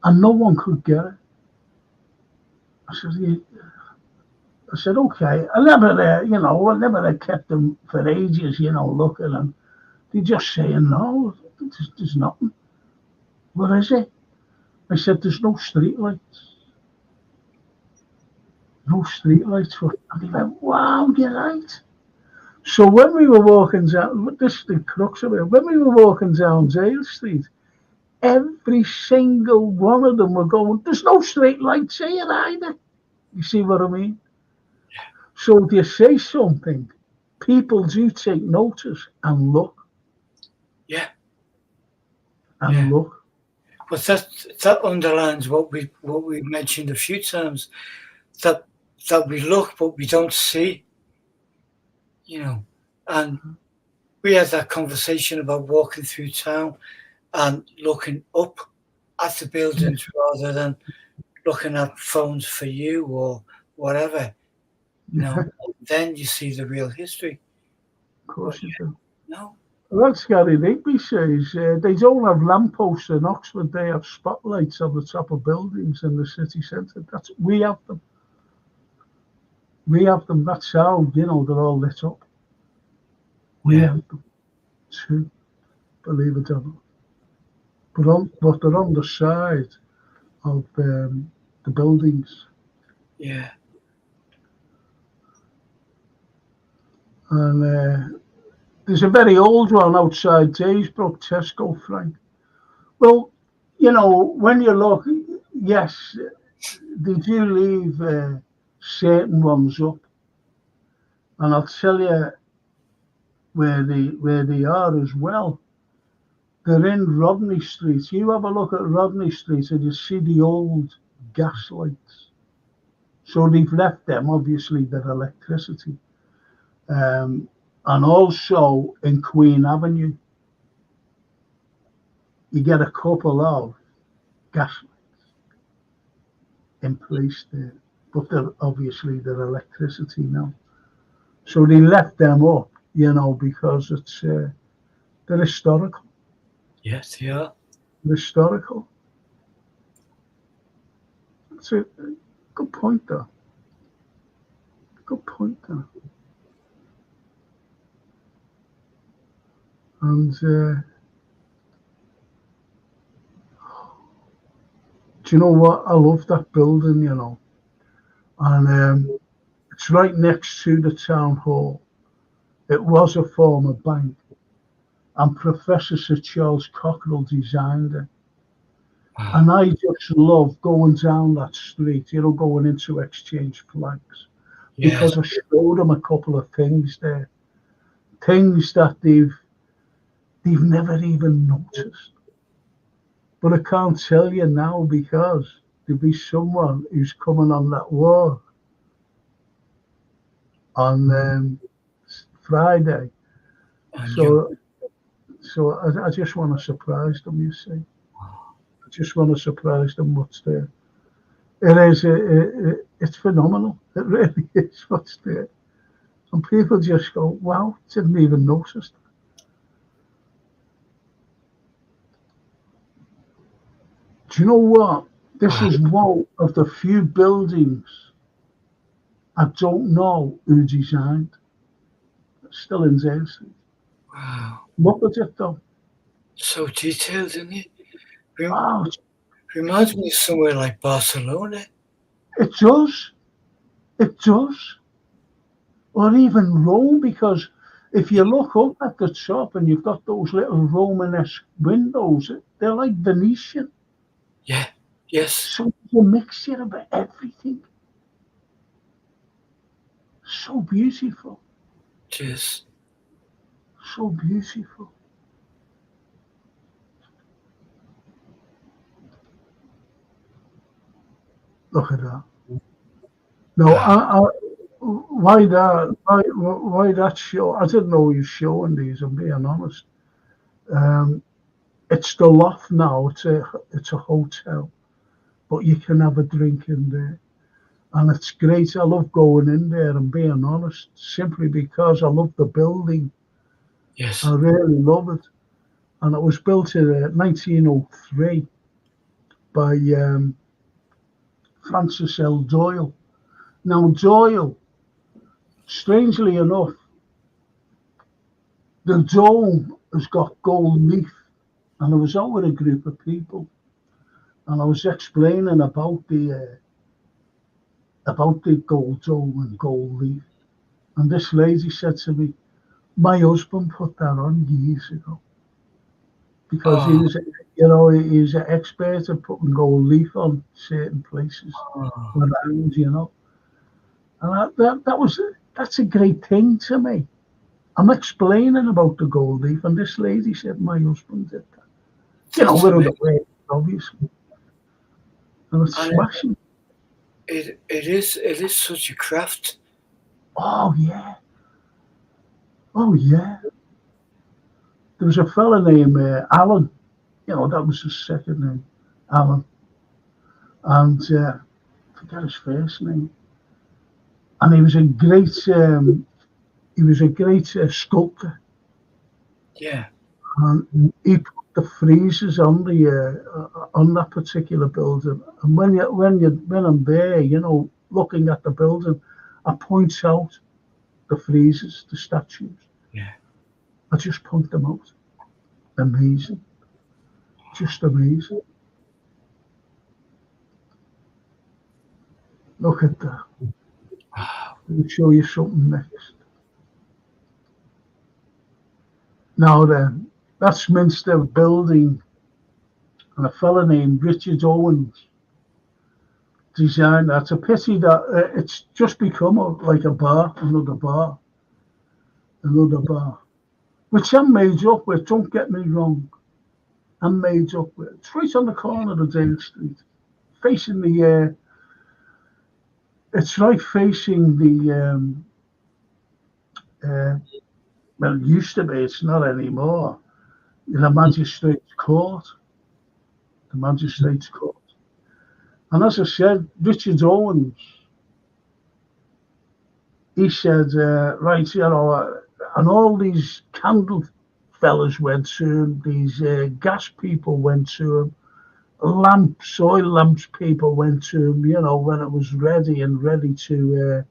[SPEAKER 1] And no one could get it. I said, yeah. I said, okay. I never kept them for ages, looking, and they just saying, no, there's nothing. What is it? I said, there's no streetlights. No streetlights. And he went, wow, you're right. So when we were walking down, this is the crux of it, when we were walking down Dale Street, every single one of them were going, there's no streetlights here either. You see what I mean? So if you say something, people do take notice and look.
[SPEAKER 2] Yeah.
[SPEAKER 1] And look.
[SPEAKER 2] But that underlines what we mentioned a few times, that we look but we don't see. And we had that conversation about walking through town and looking up at the buildings rather than looking at phones for you or whatever. Then you see the real history.
[SPEAKER 1] Of course you do.
[SPEAKER 2] No.
[SPEAKER 1] Well, that's Gary Rigby says, they don't have lampposts in Oxford, they have spotlights on the top of buildings in the city centre. We have them. We have them. That's how, they're all lit up. We have them too, believe it or not. But they're on the side of the buildings.
[SPEAKER 2] Yeah.
[SPEAKER 1] And there's a very old one outside Daysbrook, Tesco, Frank. Well, when you look, yes, they do leave certain ones up. And I'll tell you where they are as well. They're in Rodney Street. You have a look at Rodney Street and you see the old gas lights. So they've left them, obviously, their electricity. And also in Queen Avenue, you get a couple of gas lights in place there. But they're obviously their electricity now. So they left them up, because it's they're historical.
[SPEAKER 2] Yes, they are.
[SPEAKER 1] Historical. That's a good point, though. Good point, though. And do you know what? I love that building, And it's right next to the town hall. It was a former bank. And Professor Sir Charles Cockerell designed it. Wow. And I just love going down that street, going into Exchange Flags. Yes. Because I showed them a couple of things there. Things that they've never even noticed. But I can't tell you now because there'll be someone who's coming on that walk on Friday.
[SPEAKER 2] And
[SPEAKER 1] So I just want to surprise them, you see. I just want to surprise them what's there. It is, it's phenomenal. It really is what's there. And people just go, wow, didn't even notice. Do you know what? This is one of the few buildings I don't know who designed. It's still in Jersey.
[SPEAKER 2] wow,
[SPEAKER 1] Look at it though.
[SPEAKER 2] so detailed, isn't it? Rem-
[SPEAKER 1] Oh,
[SPEAKER 2] Reminds me of somewhere like Barcelona.
[SPEAKER 1] it does. It does. Or even Rome, because if you look up at the top and you've got those little Romanesque windows, they're like Venetian.
[SPEAKER 2] Yeah, yes,
[SPEAKER 1] So it's a mixture of everything. So beautiful.
[SPEAKER 2] it is.
[SPEAKER 1] So beautiful. Look at that. No, why that? Why that show? I didn't know he was showing these. I'm being honest. Um, it's the loft now. It's a hotel, but you can have a drink in there, and it's great. I love going in there and being honest, simply because I love the building. I
[SPEAKER 2] Yes.
[SPEAKER 1] really love it, and it was built in 1903 by Francis L. Doyle. Now Doyle, strangely enough, the dome has got gold leaf, and I was out with a group of people, and I was explaining about the gold dome and gold leaf, and this lady said to me, "My husband put that on years ago because he
[SPEAKER 2] Oh,
[SPEAKER 1] was, you know, he was an expert at putting gold leaf on certain places
[SPEAKER 2] oh,
[SPEAKER 1] around, you know." And that's a great thing to me. I'm explaining about the gold leaf, and this lady said, "My husband did that." You know,
[SPEAKER 2] that's
[SPEAKER 1] with other
[SPEAKER 2] amazing.
[SPEAKER 1] words, obviously, and it's
[SPEAKER 2] And
[SPEAKER 1] smashing.
[SPEAKER 2] it is such a craft.
[SPEAKER 1] Oh yeah, oh yeah. There was a fella named Alan. You know, that was his second name, Alan, and I forget his first name. And he was a great sculptor,
[SPEAKER 2] Yeah.
[SPEAKER 1] and he put the freezers on the on that particular building. And when I'm there, you know, looking at the building, I point out the freezers, the statues.
[SPEAKER 2] Yeah.
[SPEAKER 1] I just point them out. Amazing, just amazing. Look at that.
[SPEAKER 2] Wow.
[SPEAKER 1] Let me show you something next. Now then, that's Minster Building, and a fella named Richard Owens designed that. It's a pity that it's just become like a bar, another bar, which I'm made up with. Don't get me wrong, I'm made up with. It's right on the corner of Dale Street, facing the. It's right facing the. Uh, well, it used to be. It's not anymore. The magistrate's court. The magistrate's court. And as I said, Richard Owens, he said, right, you know, and all these candle fellas went to him, these gas people went to him, oil lamps people went to him, you know, when it was ready to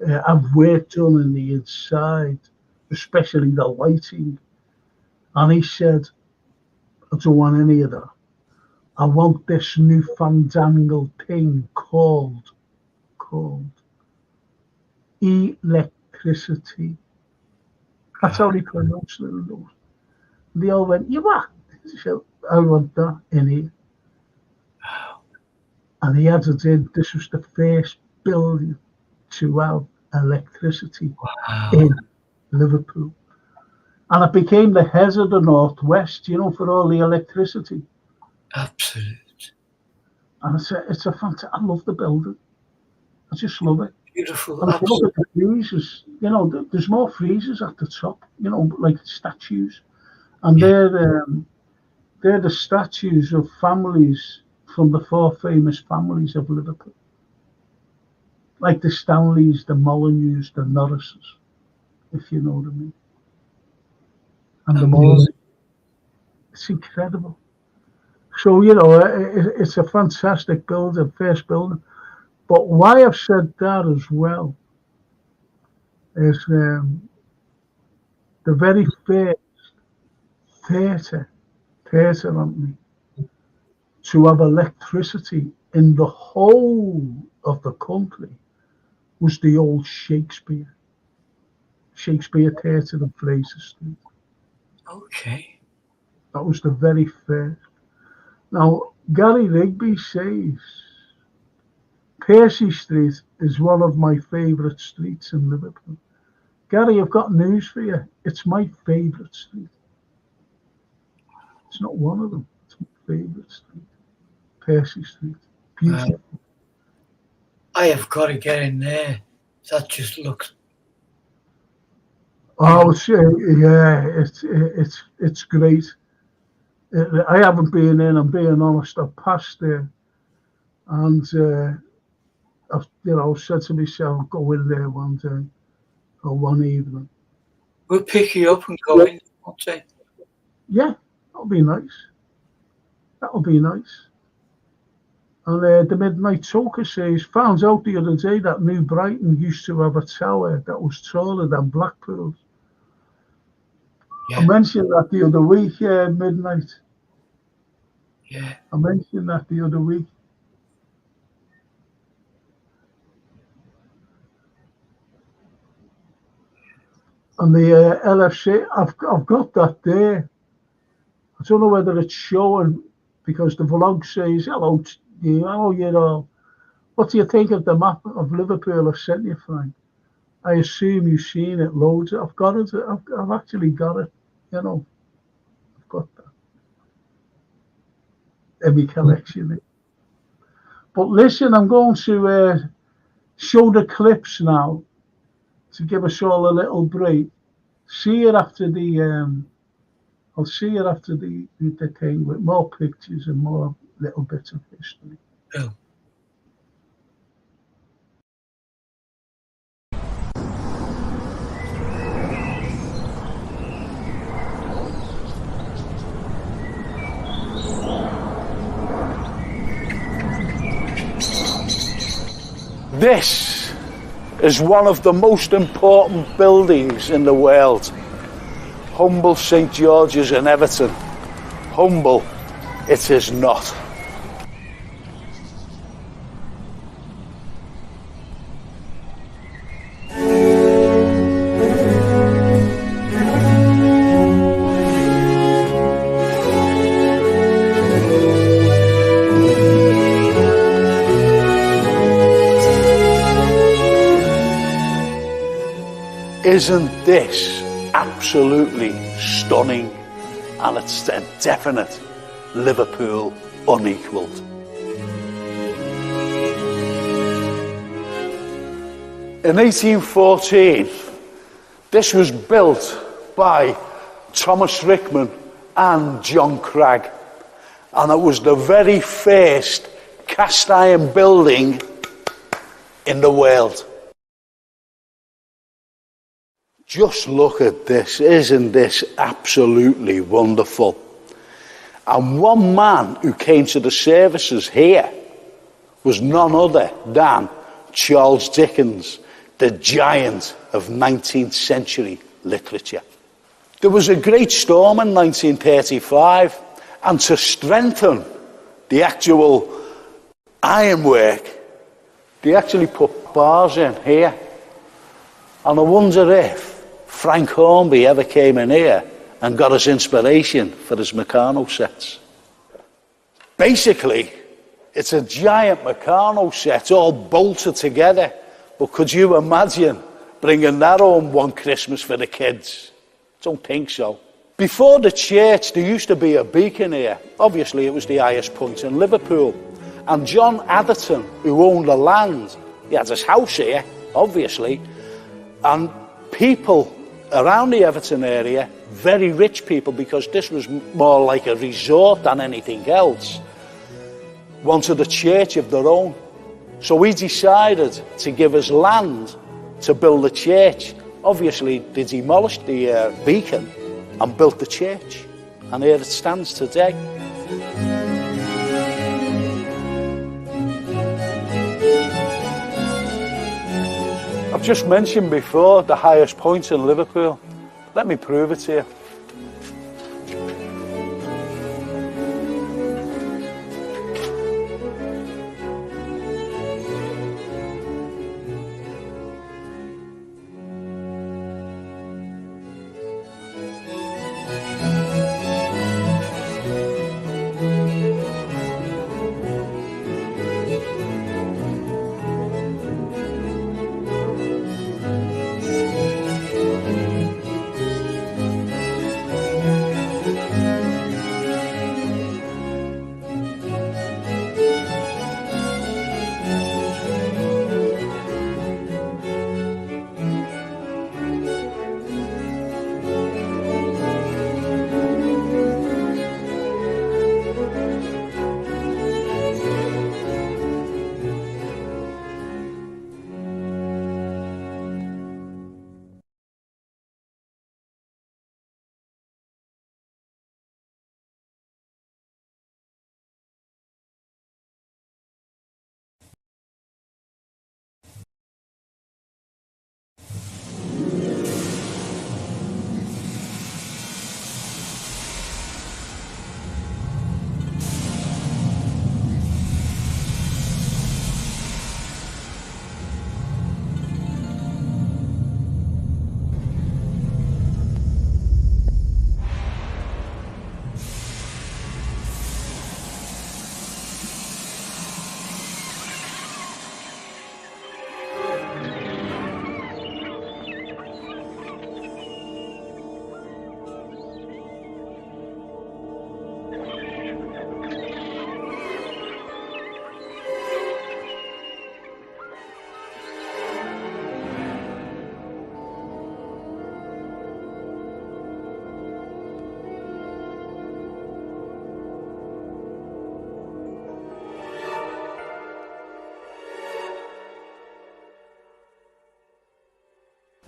[SPEAKER 1] have work done in the inside, especially the lighting. And he said, I don't want any of that. I want this new fandangled thing called electricity. That's how
[SPEAKER 2] God.
[SPEAKER 1] they pronounced it. They all went, you what? So I want that in here.
[SPEAKER 2] Wow.
[SPEAKER 1] And he added in, this was the first building to have electricity
[SPEAKER 2] Wow.
[SPEAKER 1] in Liverpool. And it became the head of the Northwest, you know, for all the electricity.
[SPEAKER 2] Absolute.
[SPEAKER 1] And it's a fantastic. I love the building. I just love it.
[SPEAKER 2] Beautiful.
[SPEAKER 1] And if you look at the friezes, you know, there's more friezes at the top, you know, like statues. And they're the statues of families from the 4 famous families of Liverpool. Like the Stanleys, the Molyneux, the Norrises, if you know what I mean. And the Moores. It's incredible. So, you know, it's a fantastic building, first building. But why I've said that as well is the very first theatre company to have electricity in the whole of the country was the old Shakespeare Theatre in Fraser Street.
[SPEAKER 2] Okay.
[SPEAKER 1] That was the very first. Now, Gary Rigby says Percy Street is one of my favourite streets in Liverpool. Gary, I've got news for you. It's my favourite street. It's not one of them. It's my favourite street. Percy Street. Beautiful.
[SPEAKER 2] I have got to get in there. That just looks.
[SPEAKER 1] Oh, it's great. I haven't been in. I'm being honest. I've passed there, and I've said to myself, go in there one day or one evening.
[SPEAKER 2] We'll pick you up and go in one day.
[SPEAKER 1] Yeah, that'll be nice. That'll be nice. And the Midnight Talker says, found out the other day that New Brighton used to have a tower that was taller than Blackpool's.
[SPEAKER 2] Yeah.
[SPEAKER 1] I mentioned that the other week, Midnight.
[SPEAKER 2] Yeah.
[SPEAKER 1] I mentioned that the other week. And the LFC, I've got that there. I don't know whether it's showing because the vlog says, hello, you know, what do you think of the map of Liverpool I've sent you, Frank? I assume you've seen it loads. I've got it. I've actually got it, you know. I've got that in my collection. But listen, I'm going to show the clips now to give us all a little break. See you after the I'll see you after the thing with more pictures and more little bits of history.
[SPEAKER 2] Yeah.
[SPEAKER 3] This is one of the most important buildings in the world. Humble St George's in Everton. Humble, it is not. Isn't this absolutely stunning? And it's a definite Liverpool unequalled. In 1814, this was built by Thomas Rickman and John Cragg, and it was the very first cast iron building in the world. Just look at this, isn't this absolutely wonderful? And one man who came to the services here was none other than Charles Dickens, the giant of 19th century literature. There was a great storm in 1935, and to strengthen the actual ironwork, they actually put bars in here. And I wonder if Frank Hornby ever came in here and got his inspiration for his Meccano sets. Basically, it's a giant Meccano set all bolted together. But could you imagine bringing that home one Christmas for the kids? Don't think so. Before the church, there used to be a beacon here. Obviously, it was the highest point in Liverpool. And John Atherton, who owned the land, he had his house here, obviously, and people around the Everton area, very rich people, because this was more like a resort than anything else, wanted a church of their own. So he decided to give us land to build a church. Obviously, they demolished the beacon and built the church. And here it stands today. I've just mentioned before the highest point in Liverpool. Let me prove it to you.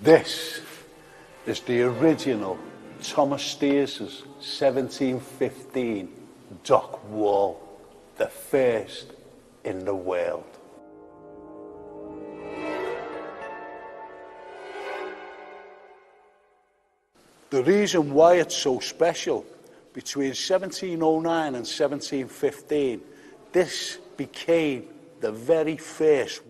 [SPEAKER 3] This is the original Thomas Steers' 1715 dock wall, the first in the world. The reason why it's so special, between 1709 and 1715, this became the very first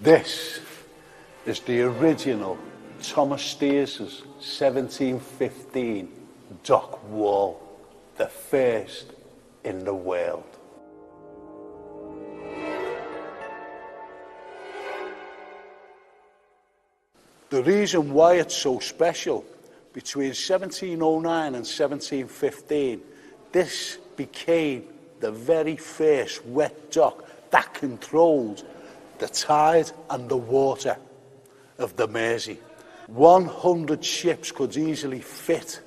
[SPEAKER 3] This is the original Thomas Steers' 1715 dock wall, the first in the world. The reason why it's so special, between 1709 and 1715, this became the very first wet dock that controlled the tide and the water of the Mersey. 100 ships could easily fit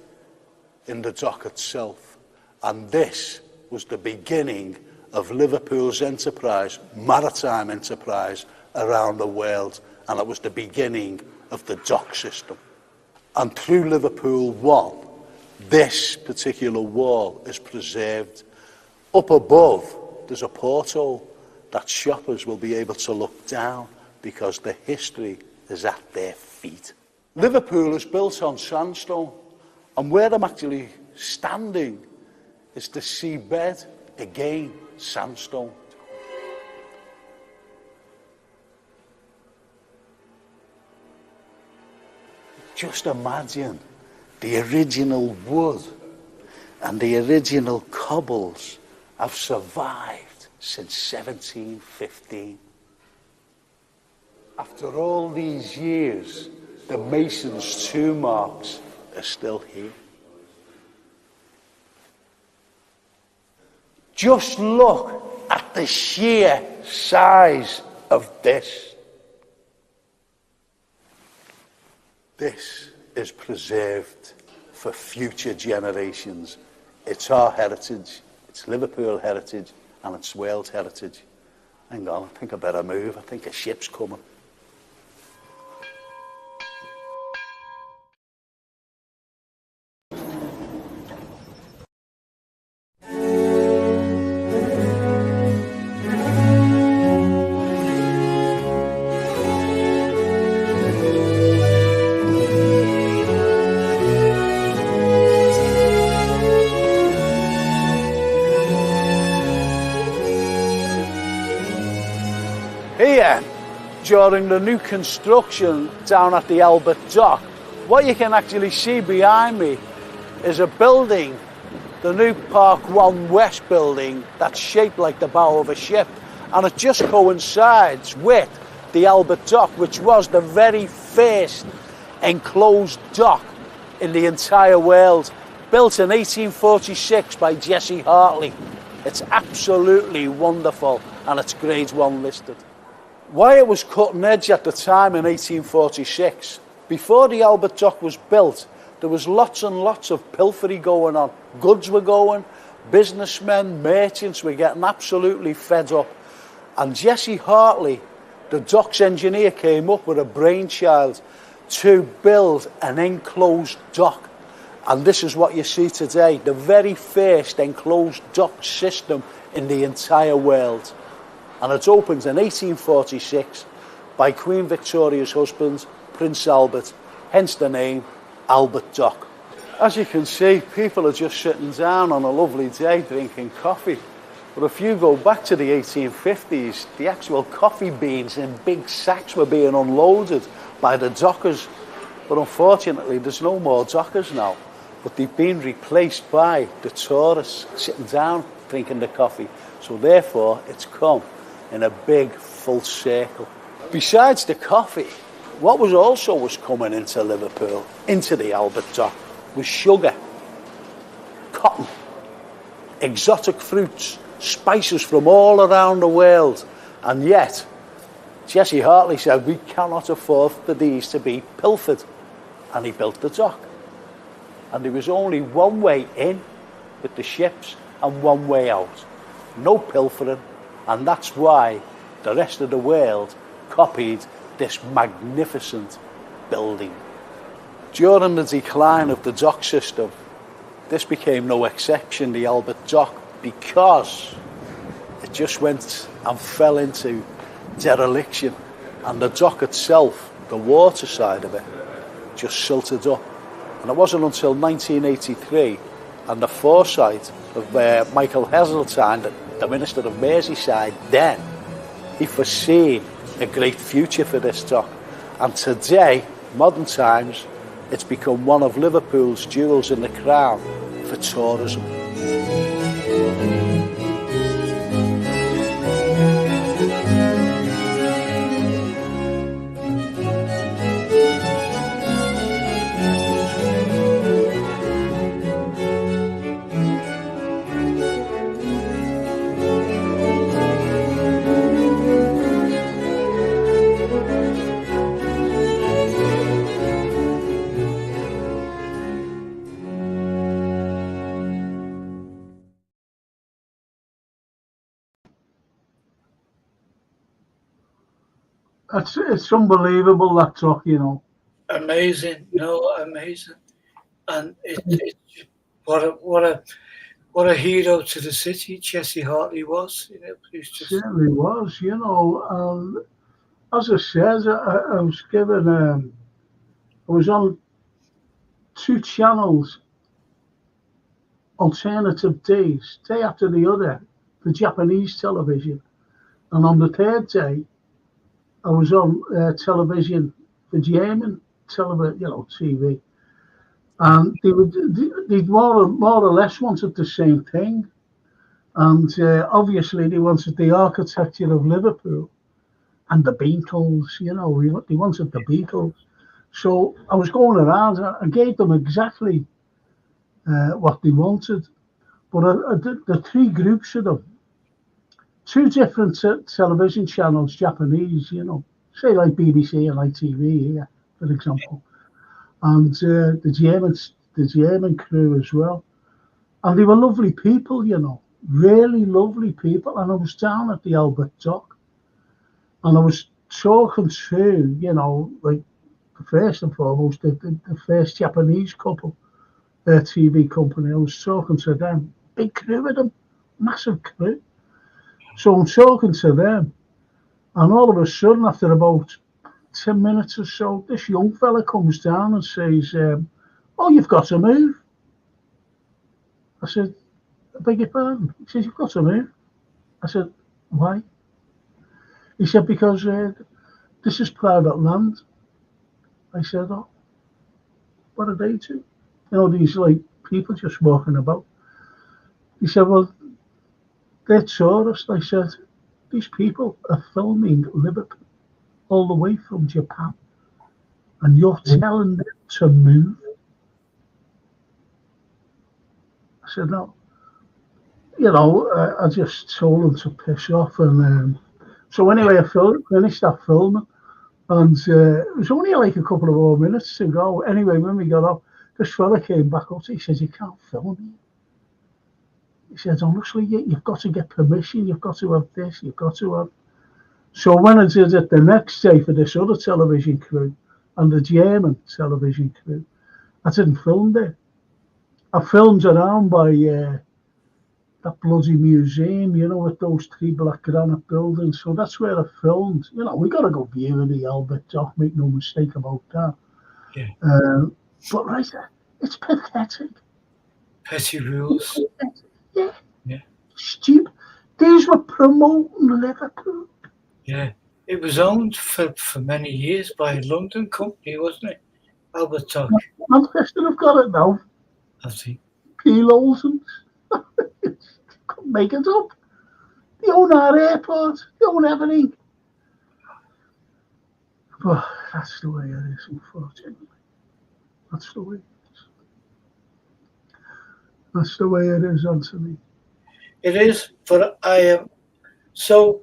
[SPEAKER 3] in the dock itself. And this was the beginning of Liverpool's enterprise, maritime enterprise around the world. And it was the beginning of the dock system. And through Liverpool 1, this particular wall is preserved. Up above, there's a porthole that shoppers will be able to look down because the history is at their feet. Liverpool is built on sandstone, and where I'm actually standing is the seabed, again, sandstone. Just imagine the original wood and the original cobbles have survived since 1715. After all these years, the mason's tomb marks are still here. Just look at the sheer size of this. This is preserved for future generations. It's our heritage, it's Liverpool heritage, and it's Wales heritage. Hang on, I think I better move. I think a ship's coming. Here, during the new construction down at the Albert Dock, what you can actually see behind me is a building, the new Park 1 West building, that's shaped like the bow of a ship, and it just coincides with the Albert Dock, which was the very first enclosed dock in the entire world, built in 1846 by Jesse Hartley. It's absolutely wonderful, and it's Grade 1 listed. Why it was cutting edge at the time in 1846, before the Albert Dock was built, there was lots and lots of pilfery going on. Goods were going, businessmen, merchants were getting absolutely fed up. And Jesse Hartley, the dock's engineer, came up with a brainchild to build an enclosed dock. And this is what you see today, the very first enclosed dock system in the entire world. And it opens in 1846 by Queen Victoria's husband, Prince Albert, hence the name Albert Dock. As you can see, people are just sitting down on a lovely day drinking coffee. But if you go back to the 1850s, the actual coffee beans in big sacks were being unloaded by the dockers. But unfortunately, there's no more dockers now. But they've been replaced by the tourists sitting down drinking the coffee. So therefore, it's come in a big full circle. Besides the coffee, what was coming into Liverpool, into the Albert Dock, was sugar, cotton, exotic fruits, spices from all around the world. And yet, Jesse Hartley said, we cannot afford for these to be pilfered. And he built the dock. And there was only one way in with the ships and one way out. No pilfering. And that's why the rest of the world copied this magnificent building. During the decline of the dock system, this became no exception, the Albert Dock, because it just went and fell into dereliction. And the dock itself, the water side of it, just silted up. And it wasn't until 1983 and the foresight of Michael Heseltine, the Minister of Merseyside then, he foreseen a great future for this dock. And today, modern times, it's become one of Liverpool's jewels in the crown for tourism.
[SPEAKER 1] It's unbelievable, that truck,
[SPEAKER 2] Amazing, no, amazing, and it's what a hero to the city. Jesse Hartley was, he's just
[SPEAKER 1] Certainly was, and as I said, I was given, I was on two channels, alternative days, day after the other, for Japanese television. And on the third day, I was on television for German television, TV. And they more or less wanted the same thing. And obviously, they wanted the architecture of Liverpool and the Beatles, they wanted the Beatles. So I was going around, I gave them exactly what they wanted. But I did the three groups of them, two different television channels, Japanese, say like BBC and ITV here, for example, and the German crew as well. And they were lovely people, really lovely people. And I was down at the Albert Dock, and I was talking to, like, first and foremost, the first Japanese couple, TV company. I was talking to them, big crew of them, massive crew. So I'm talking to them, and all of a sudden, after about 10 minutes or so, this young fella comes down and says, "Oh, you've got to move." I said, "I beg your pardon?" He says, "You've got to move." I said, "Why?" He said, "Because this is private land." I said, "Oh, what are they to? These like people just walking about." He said, "Well, they're tourists." I said, "These people are filming Liverpool all the way from Japan, and you're telling them to move?" I said, "No." I just told them to piss off. And so anyway, finished that filming, and it was only like a couple of more minutes to go. Anyway, when we got up, this fella came back up. He says, "You can't film me." He says, "Honestly, you've got to get permission. You've got to have this. You've got to have." So when I did it the next day for this other television crew and the German television crew, I didn't film there. I filmed around by that bloody museum, with those three black granite buildings. So that's where I filmed. We got to go view the Albert Dock, make no mistake about that.
[SPEAKER 2] Yeah.
[SPEAKER 1] But right there, it's pathetic.
[SPEAKER 2] petty rules.
[SPEAKER 1] Yeah.
[SPEAKER 2] Yeah.
[SPEAKER 1] Stupid. These were promoting Liverpool.
[SPEAKER 2] Yeah. It was owned for many years by a London company, wasn't it? Albert Dock.
[SPEAKER 1] Manchester have got it now.
[SPEAKER 2] I think.
[SPEAKER 1] P. Lawson. Couldn't make it up. They own our airport. They own everything. But that's the way it is, unfortunately. That's the way it is. That's the way it is, Anthony.
[SPEAKER 2] It is, but I am so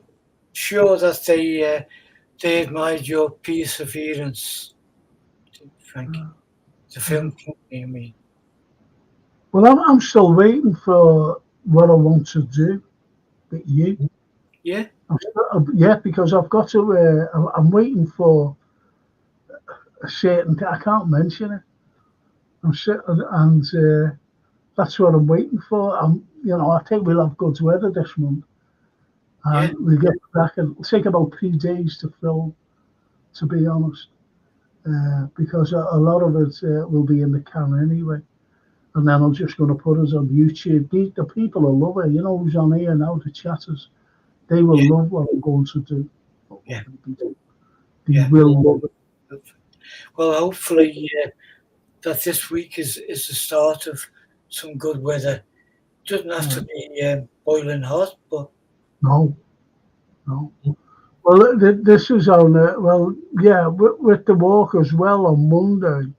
[SPEAKER 2] sure that they admired your perseverance, Frank. The film company, I mean.
[SPEAKER 1] Well, I'm still waiting for what I want to do with you.
[SPEAKER 2] Yeah.
[SPEAKER 1] Yeah, because I've got to. I'm waiting for a certain. I can't mention it. And that's what I'm waiting for. I think we'll have good weather this month, and we'll get back. It'll take about 3 days to film, to be honest, because a lot of it will be in the can anyway. And then I'm just going to put us on YouTube. The people will love it. Who's on here now, the chatters. They will love what I'm going to do.
[SPEAKER 2] Yeah.
[SPEAKER 1] They will love it.
[SPEAKER 2] Well, hopefully that this week is the start of some good weather. It doesn't have to be boiling hot, but...
[SPEAKER 1] No. Well, this is on, with the walk as well on Monday.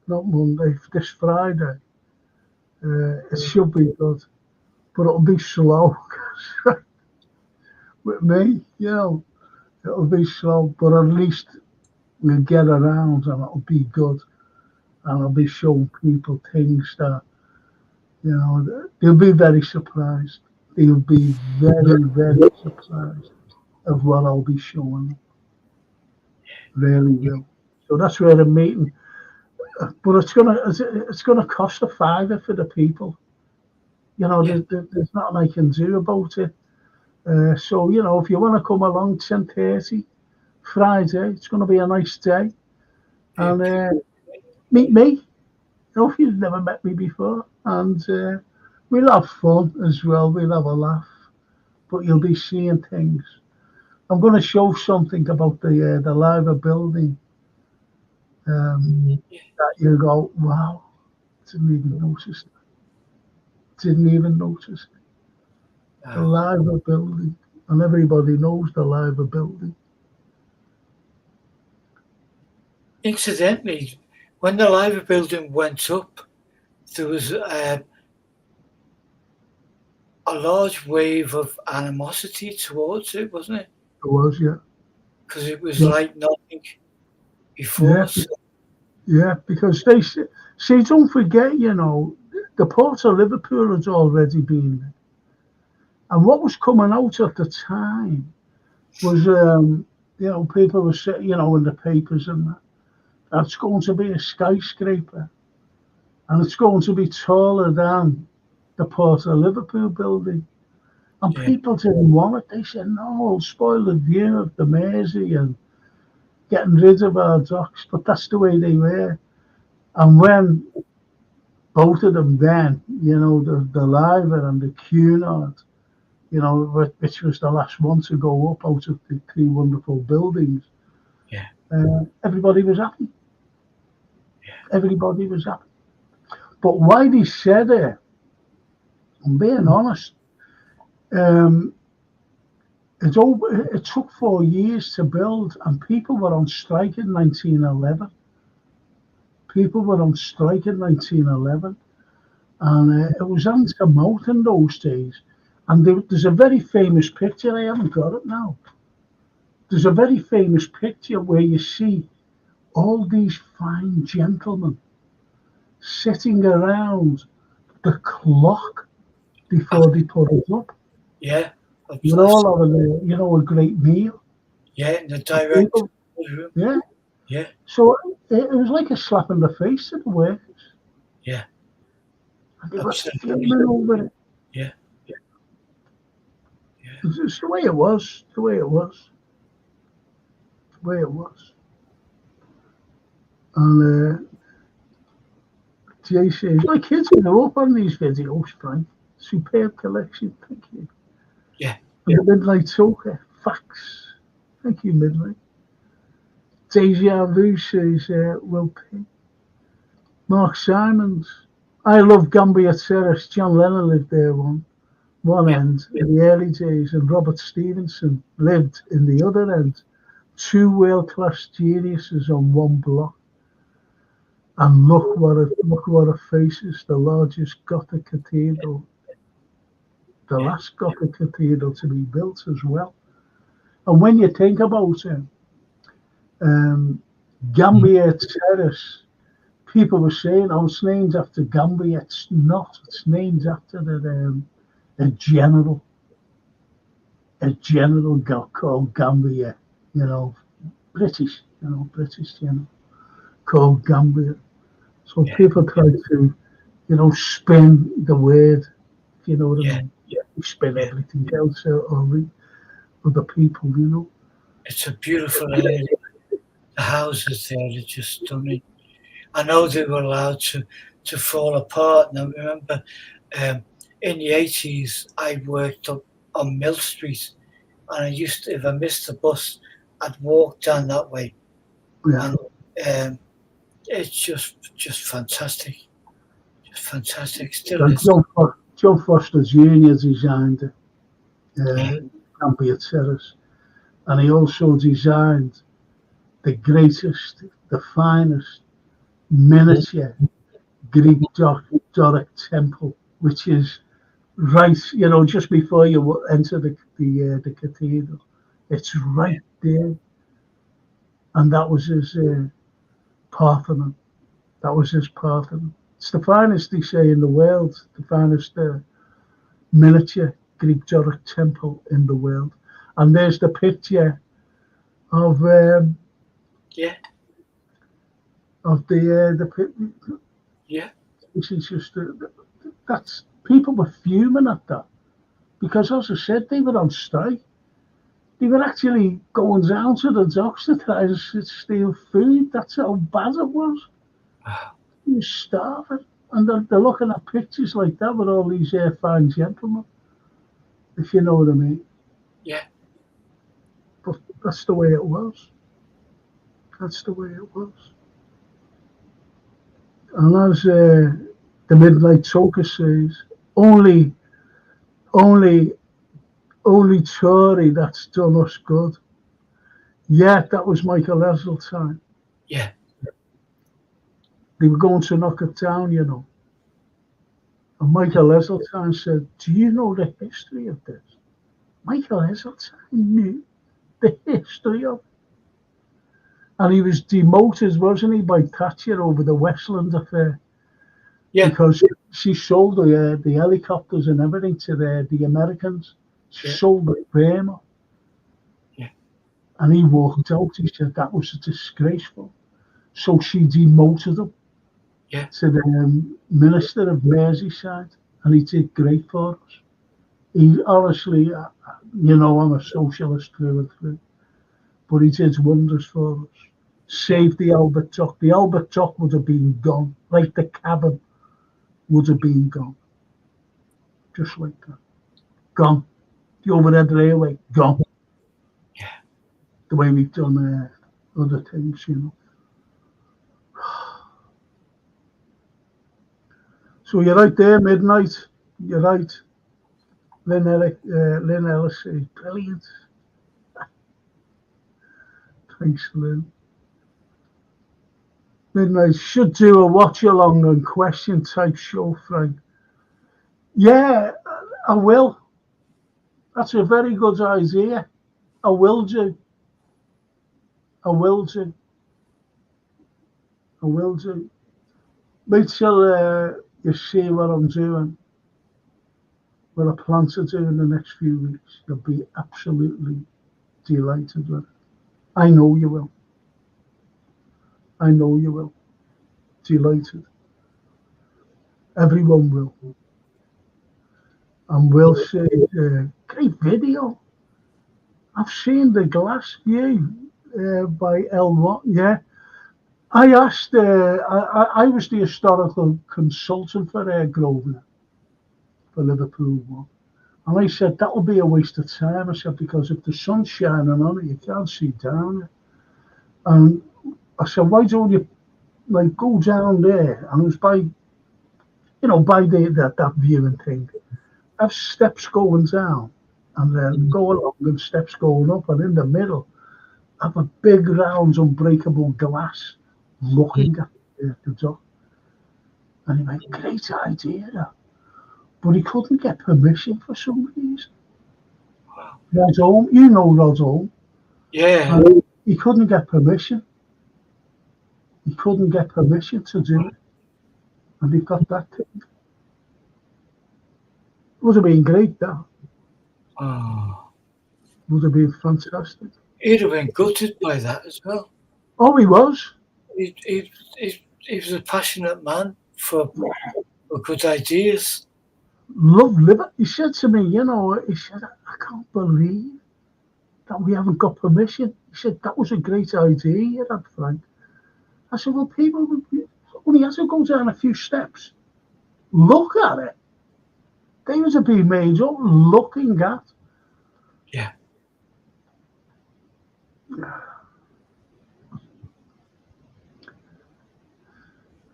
[SPEAKER 1] Not Monday, this Friday. It should be good, but it'll be slow. With me, it'll be slow, but at least we'll get around and it'll be good. And I'll be showing people things that, they'll be very surprised. They'll be very, very surprised of what I'll be showing them. really will. So that's where the meeting. But it's gonna cost a fiver for the people. You know,
[SPEAKER 2] Yeah.
[SPEAKER 1] there's nothing I can do about it. So you know, if you want to come along 10:30 Friday, it's going to be a nice day, and meet me. You know, if you've never met me before, and we'll have fun as well. We'll have a laugh, but you'll be seeing things. I'm going to show something about the Liver building that you go, wow, didn't even notice it. Didn't even notice it. The Liver building, and everybody knows the Liver building.
[SPEAKER 2] Incidentally, when the Liver building went up, there was a large wave of animosity towards it, wasn't it?
[SPEAKER 1] It was, yeah.
[SPEAKER 2] Because it was
[SPEAKER 1] Yeah.
[SPEAKER 2] like nothing
[SPEAKER 1] Yeah,
[SPEAKER 2] before. So,
[SPEAKER 1] yeah, because they see, don't forget, you know, the port of Liverpool had already been there. And what was coming out at the time was, you know, people were saying, you know, in the papers and that's going to be a skyscraper and it's going to be taller than the port of Liverpool building. And
[SPEAKER 2] yeah,
[SPEAKER 1] people didn't want it. They said, no, it'll spoil the view of the Mersey and getting rid of our docks. But that's the way they were. And when both of them then, you know, the Liver and the Cunard, you know, which was the last one to go up out of the three wonderful buildings,
[SPEAKER 2] yeah,
[SPEAKER 1] everybody was happy. Everybody was happy. But why they said it, I'm being honest, um, it took 4 years to build, and people were on strike in 1911. People were on strike in 1911, and it was hand to mouth in those days. And there's a very famous picture, I haven't got it now. There's a very famous picture where you see all these fine gentlemen sitting around the clock before they put it up.
[SPEAKER 2] yeah.
[SPEAKER 1] You know, all having a great meal.
[SPEAKER 2] Yeah, in the direct room.
[SPEAKER 1] Yeah.
[SPEAKER 2] Yeah,
[SPEAKER 1] So it was like a slap in the face to the workers.
[SPEAKER 2] yeah,
[SPEAKER 1] And they were
[SPEAKER 2] absolutely.
[SPEAKER 1] fuming over it.
[SPEAKER 2] Yeah,
[SPEAKER 1] It's the way it was. The way it was. The way it was. And Jay says, my kids grew up on these videos, Frank. Superb collection. Thank you.
[SPEAKER 2] yeah.
[SPEAKER 1] And the Midnight Talker. Facts. Thank you, Midnight. Deja Vu says, Will P. Mark Simons. I love Gambia Terrace. John Lennon lived there one end in the early days, and Robert Stevenson lived in the other end. Two world-class geniuses on one block. And look what it faces, the largest Gothic cathedral, the last Gothic cathedral to be built as well. And when you think about it, Gambia Terrace, people were saying, oh, it's named after Gambia. It's not. It's named after a general called Gambia, you know, British, called Gambia. So people try to, you know, spin the word, if you know what I mean. Yeah. Spin everything else out on other people, you know.
[SPEAKER 2] It's a beautiful area. The houses there are just stunning. I know they were allowed to fall apart. Now, remember, in the 80s, I worked up on Mill Street, and I used to, if I missed the bus, I'd walk down that way.
[SPEAKER 1] Yeah.
[SPEAKER 2] And it's just fantastic. Just fantastic. Still is.
[SPEAKER 1] John Foster Jr. designed it, Gambia Terrace. And he also designed the greatest, the finest miniature Greek Doric temple, which is right, you know, just before you enter the cathedral. It's right there. And that was his Parthenon. That was his Parthenon. It's the finest, they say, in the world, the finest miniature Greek Doric temple in the world. And there's the picture of
[SPEAKER 2] Yeah.
[SPEAKER 1] Of the
[SPEAKER 2] Yeah.
[SPEAKER 1] this is just that's people were fuming at that because, as I said, they were on strike. They were actually going down to the docks to try and steal food. That's how bad it was. He was starving. And they're looking at pictures like that with all these fine gentlemen, if you know what I mean.
[SPEAKER 2] Yeah.
[SPEAKER 1] But that's the way it was. That's the way it was. And as the Midnight Toker says, only Tory that's done us good. Yeah, that was Michael Heseltine.
[SPEAKER 2] Yeah.
[SPEAKER 1] They were going to knock it down, you know. And Michael Heseltine said, do you know the history of this? Michael Heseltine knew the history of it. And he was demoted, wasn't he, by Thatcher over the Westland affair?
[SPEAKER 2] Yeah.
[SPEAKER 1] Because she sold the helicopters and everything to the Americans. She sold the Burma.
[SPEAKER 2] Yeah.
[SPEAKER 1] And he walked out. He said that was disgraceful. So she demoted him to the Minister of Merseyside. And he did great for us. He honestly, you know, I'm a socialist through and through. But he did wonders for us. Saved the Albert Dock. The Albert Dock would have been gone. Like the cabin would have been gone. Just like that. Gone. The overhead railway, gone.
[SPEAKER 2] Yeah.
[SPEAKER 1] The way we've done other things, you know. So you're right there, Midnight. You're right. Lynn Ellis is brilliant. Thanks, Lynn. Midnight should do a watch along and question type show, Frank. Yeah, I will. That's a very good idea. I will do. I will do. I will do. Wait till you see what I'm doing. What I plan to do in the next few weeks. You'll be absolutely delighted with it. I know you will. I know you will. Delighted. Everyone will. And we'll see. Great video. I've seen the glass view by L1. Yeah. I asked, I was the historical consultant for Grosvenor, for Liverpool 1. And I said, that will be a waste of time. I said, because if the sun's shining on it, you can't see down it. And I said, why don't you like go down there? And it was by, you know, by that viewing thing. Have steps going down and then go along and steps going up. And in the middle, have a big round unbreakable glass looking at the dock. And he went, great idea. But he couldn't get permission for some reason. Rod Home, you know Rod Home.
[SPEAKER 2] Yeah.
[SPEAKER 1] And he couldn't get permission. He couldn't get permission to do it. And he got that thing. It would have been great, that.
[SPEAKER 2] Oh.
[SPEAKER 1] Would have been fantastic.
[SPEAKER 2] He'd have been gutted by that as well.
[SPEAKER 1] Oh, he was.
[SPEAKER 2] He was a passionate man for good ideas.
[SPEAKER 1] Love Liverpool. He said to me, you know, he said, I can't believe that we haven't got permission. He said, that was a great idea you had, Frank. I said, well, people only have to go down a few steps. Look at it. They would have been made up looking at.
[SPEAKER 2] Yeah.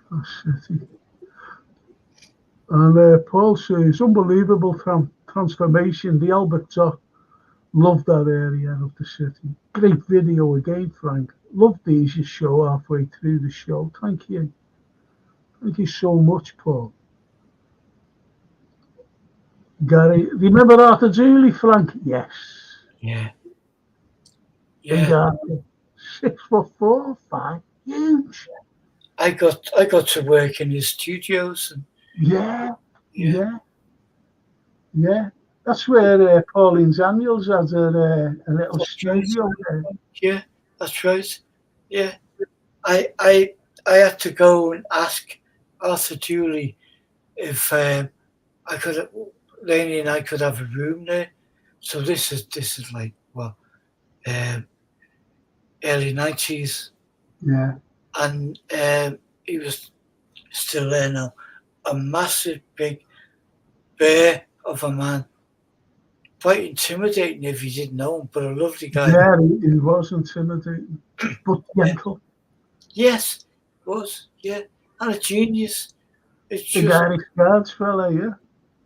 [SPEAKER 1] That's it. And Paul says, unbelievable transformation. The Albert Dock. Love that area of the city. Great video again, Frank. Love these you show halfway through the show. Thank you. Thank you so much, Paul. Gary, remember Arthur Dooley, Frank? Yes.
[SPEAKER 2] Yeah.
[SPEAKER 1] Big Arthur. 6'4", 5". Huge.
[SPEAKER 2] I got to work in his studios. And
[SPEAKER 1] Yeah. That's where Pauline Daniels has a little studio there.
[SPEAKER 2] Yeah, that's right. Yeah. I had to go and ask Arthur Dooley if I could, Laney and I could have a room there. So this is like well, early 90s,
[SPEAKER 1] Yeah.
[SPEAKER 2] and he was still there now. A massive, big bear of a man, quite intimidating if you didn't know him, but a lovely guy.
[SPEAKER 1] Yeah, he was intimidating, but gentle.
[SPEAKER 2] Yes, was, yeah, and a genius. It's
[SPEAKER 1] The
[SPEAKER 2] just
[SPEAKER 1] Irish Guards fella, yeah.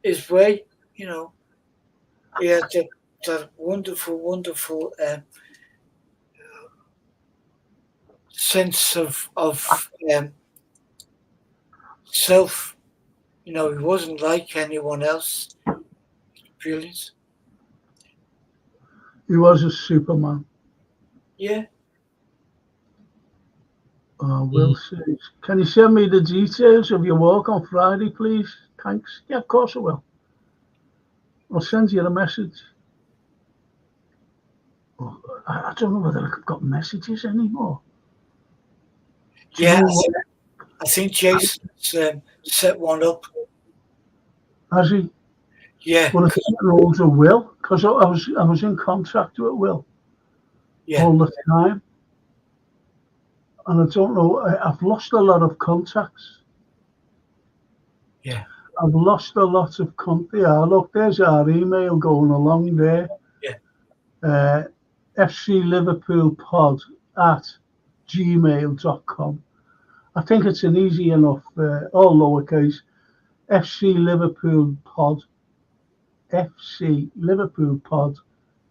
[SPEAKER 2] his way, you know. He had that wonderful, wonderful sense of self. You know, he wasn't like anyone else. Brilliant.
[SPEAKER 1] He was a Superman.
[SPEAKER 2] Yeah.
[SPEAKER 1] Will says, can you send me the details of your walk on Friday, please? Thanks. Yeah, of course I will. I'll send you a message. Oh, I don't know whether I've got messages anymore. Do you
[SPEAKER 2] Yeah,
[SPEAKER 1] know what?
[SPEAKER 2] I think Jason's set one up.
[SPEAKER 1] Has he?
[SPEAKER 2] Yeah,
[SPEAKER 1] Well, it's rolls of Will, because I was in contact with Will
[SPEAKER 2] yeah,
[SPEAKER 1] all the time, and I don't know. I've lost a lot of contacts.
[SPEAKER 2] yeah,
[SPEAKER 1] I've lost a lot of contacts. Yeah, look, there's our email going along there.
[SPEAKER 2] yeah.
[SPEAKER 1] FCLiverpoolpod at gmail.com. I think it's an easy enough, all lowercase, FCLiverpoolpod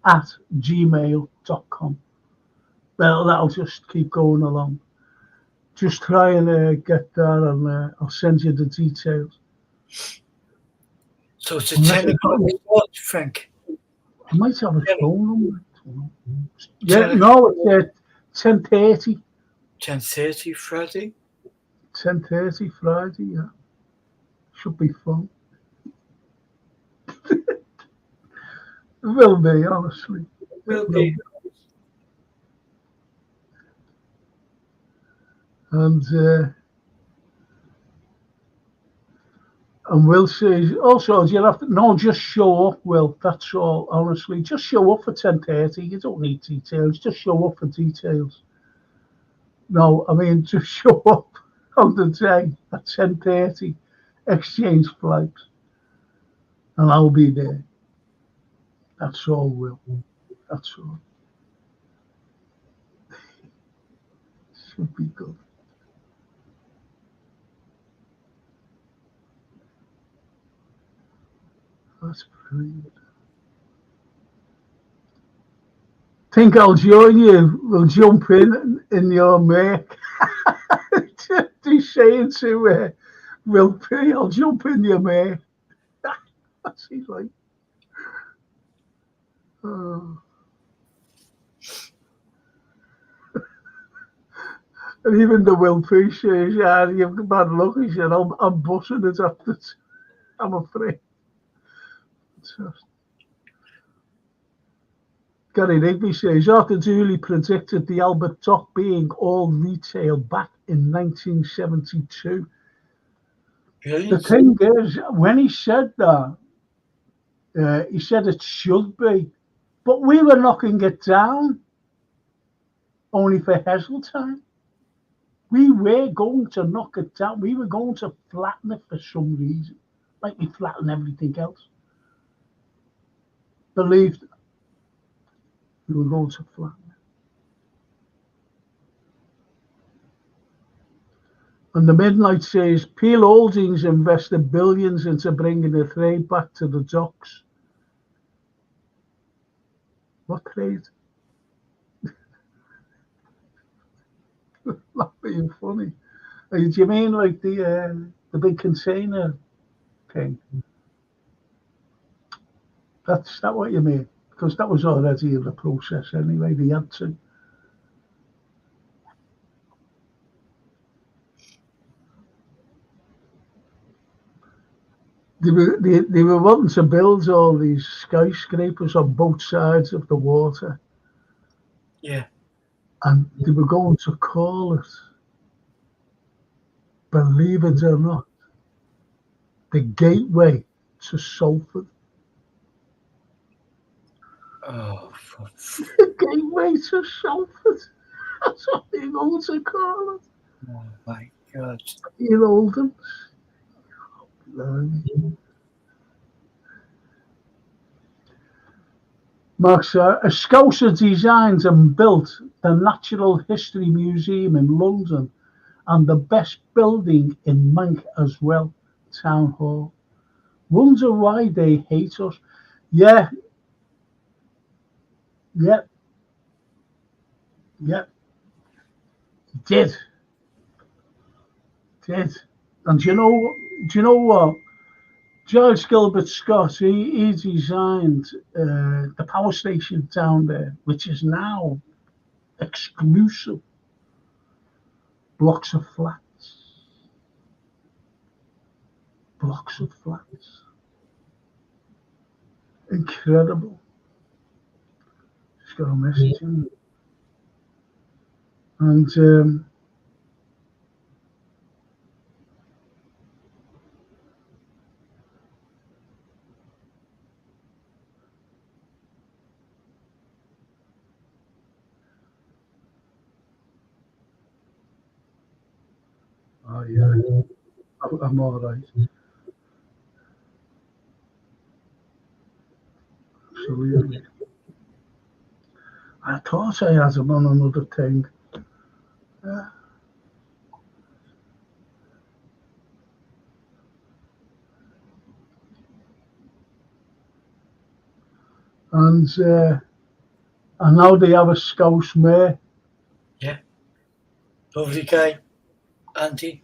[SPEAKER 1] at gmail.com. Well, that'll just keep going along. Just try and get there, and I'll send you the details.
[SPEAKER 2] So it's a 10 o'clock spot, Frank.
[SPEAKER 1] I might have a
[SPEAKER 2] Yeah.
[SPEAKER 1] phone number. Yeah, no, it's 10:30.
[SPEAKER 2] 10:30 Friday.
[SPEAKER 1] 10:30 Friday, yeah. Should be fun. It will be, honestly.
[SPEAKER 2] Will be.
[SPEAKER 1] And Will says, also, do you have to, no, just show up, Will, that's all, honestly. Just show up for 10:30. You don't need details. Just show up for details. No, I mean, just show up on the day at 10:30, exchange flags, and I'll be there. That's all, Will. That's all. Should be good. That's brilliant. Think I'll join you. We'll jump in your make. He's saying to Will P, I'll jump in your make. That's he's like. Oh. And even the Will P says, yeah, you've bad luck. He said, I'm bussing it after. I'm afraid. Gary Rigby says, Arthur Dooley predicted the Albert Dock being all retail back in 1972.
[SPEAKER 2] Brilliant.
[SPEAKER 1] The thing is, when he said that, he said it should be, but we were knocking it down only for Heseltine. We were going to knock it down. We were going to flatten it for some reason, like we flatten everything else. Believed we were going to flatten it. And the Midnight says, Peel Holdings invested billions into bringing the trade back to the docks. What trade? Not being funny. Do you mean like the big container thing? That's that what you mean? Because that was already in the process anyway. They had to. They were wanting to build all these skyscrapers on both sides of the water.
[SPEAKER 2] Yeah.
[SPEAKER 1] and they were going to call it, believe it or not, the gateway to Salford.
[SPEAKER 2] Oh,
[SPEAKER 1] The gateway to Salford. That's what they're going to call it.
[SPEAKER 2] oh my God.
[SPEAKER 1] In Oldham. Mark, sir, a Scouser designed and built the Natural History Museum in London and the best building in Mank as well, Town Hall. Wonder why they hate us. Yeah, yeah, yeah, did. And do you know what? George Gilbert Scott, he designed the power station down there, which is now exclusive blocks of flats. Blocks of flats. Incredible. Just got a message in. And oh yeah, I'm all right. Absolutely. I thought I had him on another thing. And now they have a Scouse mayor.
[SPEAKER 2] Yeah. Lovely guy. Andy.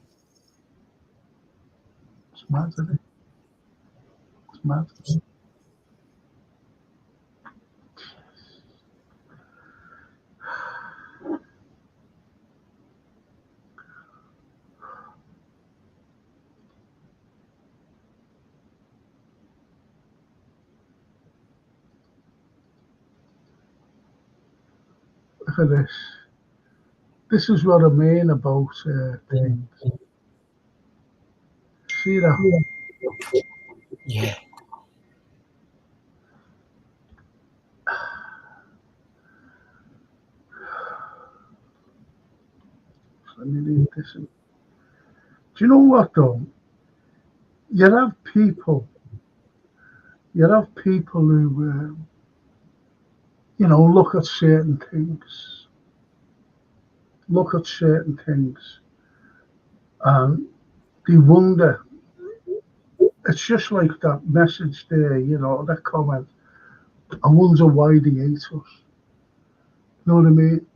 [SPEAKER 1] It's mad, isn't it? It's mad. Look at this. This is what I mean about things. See that?
[SPEAKER 2] Yeah.
[SPEAKER 1] Let me read this. Do you know what though? You have people. You have people who, look at certain things. Look at certain things, and they wonder. It's just like that message there, that comment. I wonder why they hate us. You know what I mean?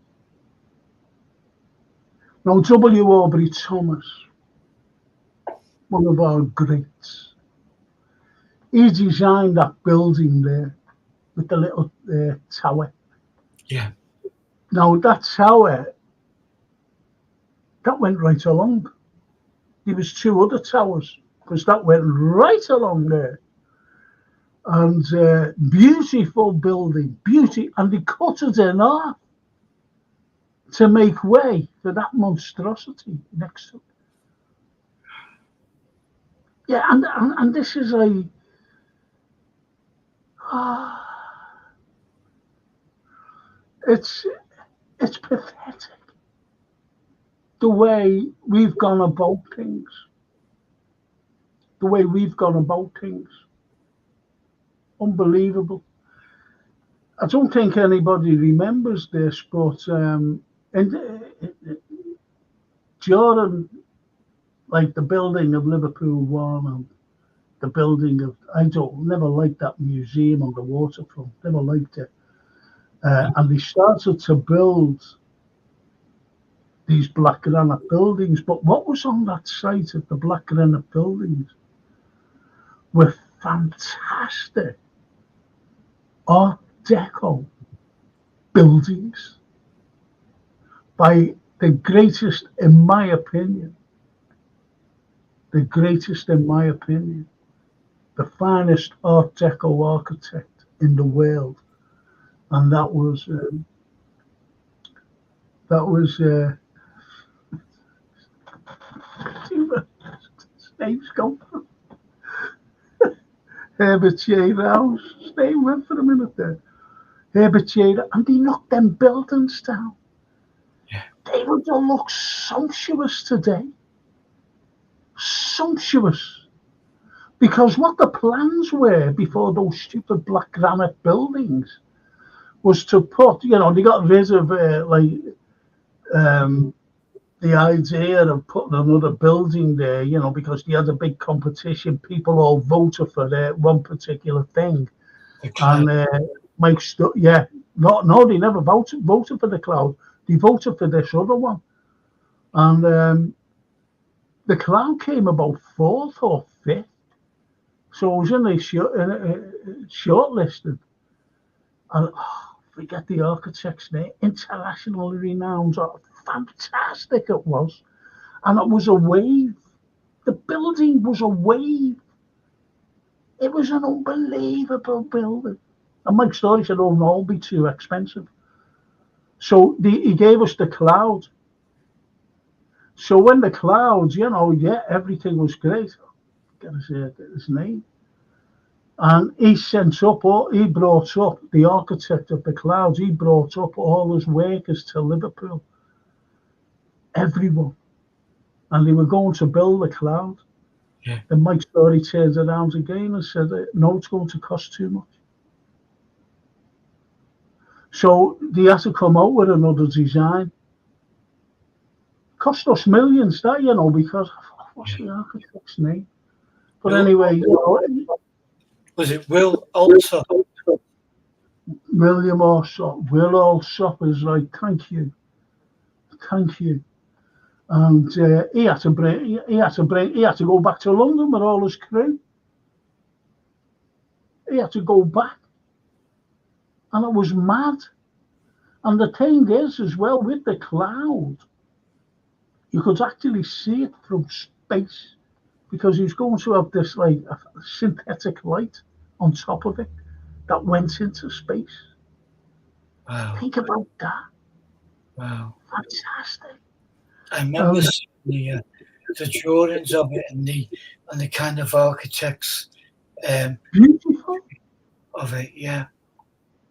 [SPEAKER 1] Now, W. Aubrey Thomas, one of our greats, he designed that building there with the little tower.
[SPEAKER 2] Yeah.
[SPEAKER 1] Now, that tower, that went right along. There was two other towers, because that went right along there. And beautiful building, and they cut it in half to make way for that monstrosity next to it. Yeah, and this is it's pathetic the way we've gone about things. The way we've gone about things. Unbelievable. I don't think anybody remembers this, but during like the building of Liverpool One and the building of never liked that museum on the waterfront. Never liked it. And they started to build these black granite buildings. But what was on that site of the black granite buildings were fantastic Art Deco buildings by the greatest, in my opinion, the finest Art Deco architect in the world. And that was That was Snape's gone. Herbert J. Rouse. Stay with for a minute there. Herbert J. And they knocked them buildings down.
[SPEAKER 2] Yeah.
[SPEAKER 1] They would have looked sumptuous today. Sumptuous. Because what the plans were before those stupid black granite buildings was to put, they got rid of the idea of putting another building there, because they had a big competition. People all voted for one particular thing. And no, they never voted for the Cloud. They voted for this other one. And the Cloud came about fourth or fifth. So it was in shortlisted. And forget the architect's name, internationally renowned. Fantastic it was. And it was a wave. The building was a wave. It was an unbelievable building. And Mike Story said, oh, no, it'll be too expensive. So he gave us the Cloud. So when the Clouds, everything was great. Gotta say his name. And he brought up the architect of the Clouds. He brought up all his workers to Liverpool. Everyone. And they were going to build the Cloud.
[SPEAKER 2] Yeah.
[SPEAKER 1] And Mike Story turned around again and said, no, it's going to cost too much. So they had to come out with another design. Cost us millions, that, because what's the architect's name? But anyway,
[SPEAKER 2] was it Will Alsop?
[SPEAKER 1] William Alsop. Will Alsop is right. Thank you. And he had to go back to London with all his crew. He had to go back, and it was mad. And the thing is, as well, with the Cloud, you could actually see it from space, because he was going to have this a synthetic light on top of it that went into space.
[SPEAKER 2] Wow.
[SPEAKER 1] Think about that.
[SPEAKER 2] Wow.
[SPEAKER 1] Fantastic.
[SPEAKER 2] I remember seeing the drawings of it and the kind of architects
[SPEAKER 1] beautiful
[SPEAKER 2] of it, yeah.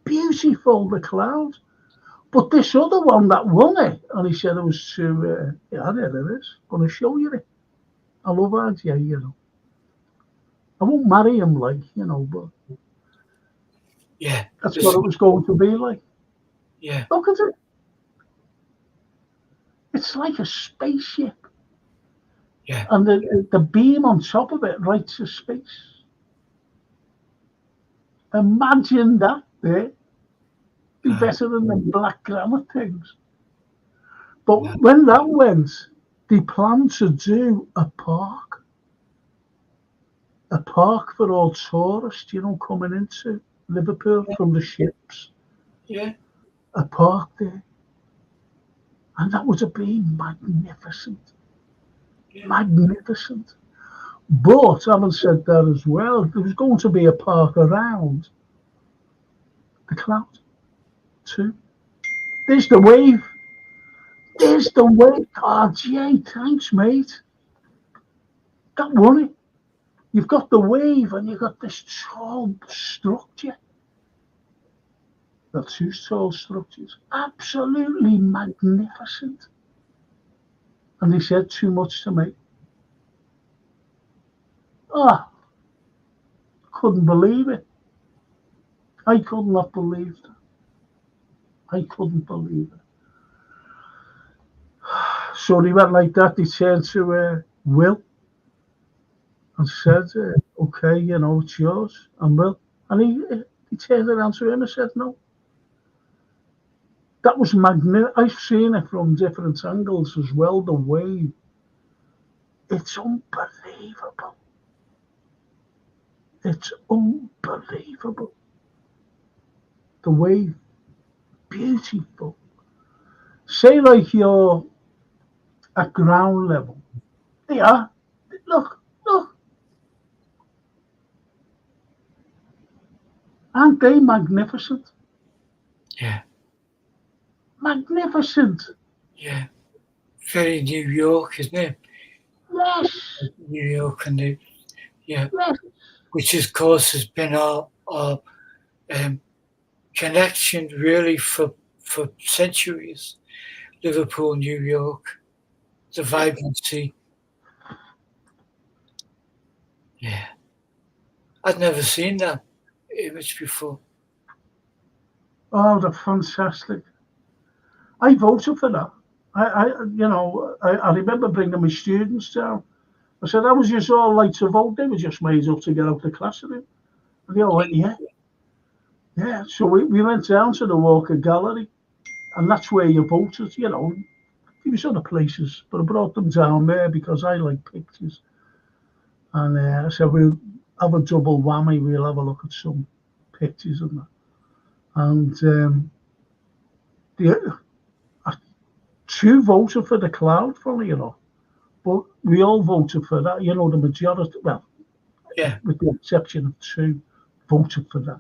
[SPEAKER 1] Beautiful, the Cloud. But this other one that won it, and he said it was too, there it is. I'm going to show you it. I love RJ, I won't marry him, but
[SPEAKER 2] yeah,
[SPEAKER 1] that's what it was going to be like.
[SPEAKER 2] Yeah.
[SPEAKER 1] Look at it. It's like a spaceship.
[SPEAKER 2] Yeah.
[SPEAKER 1] And the beam on top of it right to space. Imagine that there. Be better than the black granite things. But when that went, they planned to do a park. A park for all tourists, coming into Liverpool from the ships.
[SPEAKER 2] Yeah.
[SPEAKER 1] A park there. And that would have been magnificent. Yeah. Magnificent. But having said that as well, there was going to be a park around the Cloud too. There's the wave. There's the wave. Oh, Jay, thanks, mate. That won it. You've got the wave and you've got this tall structure. Got two tall structures. Absolutely magnificent. And they said too much to me. Oh, couldn't believe it. I could not believe it. I couldn't believe it. So they went like that. They turned to Will and said, okay, it's yours. And Will. And he turned around to him and said, no. That was magnificent. I've seen it from different angles as well, the wave. It's unbelievable. It's unbelievable. The wave. Beautiful. Say like you're at ground level. Yeah. Look. Aren't they magnificent?
[SPEAKER 2] Yeah.
[SPEAKER 1] Magnificent.
[SPEAKER 2] Yeah. Very New York, isn't it?
[SPEAKER 1] Yes,
[SPEAKER 2] New York and yeah,
[SPEAKER 1] yes.
[SPEAKER 2] which of course has been our connection really for centuries. Liverpool, New York, the vibrancy. Yeah. I'd never seen that image before.
[SPEAKER 1] Oh, they're fantastic. I voted for that. I remember bringing my students down. I said, how was you all like to vote? They were just made up to get out the classroom. And they all went, yeah, yeah. So we went down to the Walker Gallery, and that's where you voted, There was other places, but I brought them down there because I like pictures. And I said, we'll have a double whammy. We'll have a look at some pictures and that. And the two voted for the cloud, funny enough. But we all voted for that. The majority, well,
[SPEAKER 2] Yeah.
[SPEAKER 1] with the exception of two, voted for that.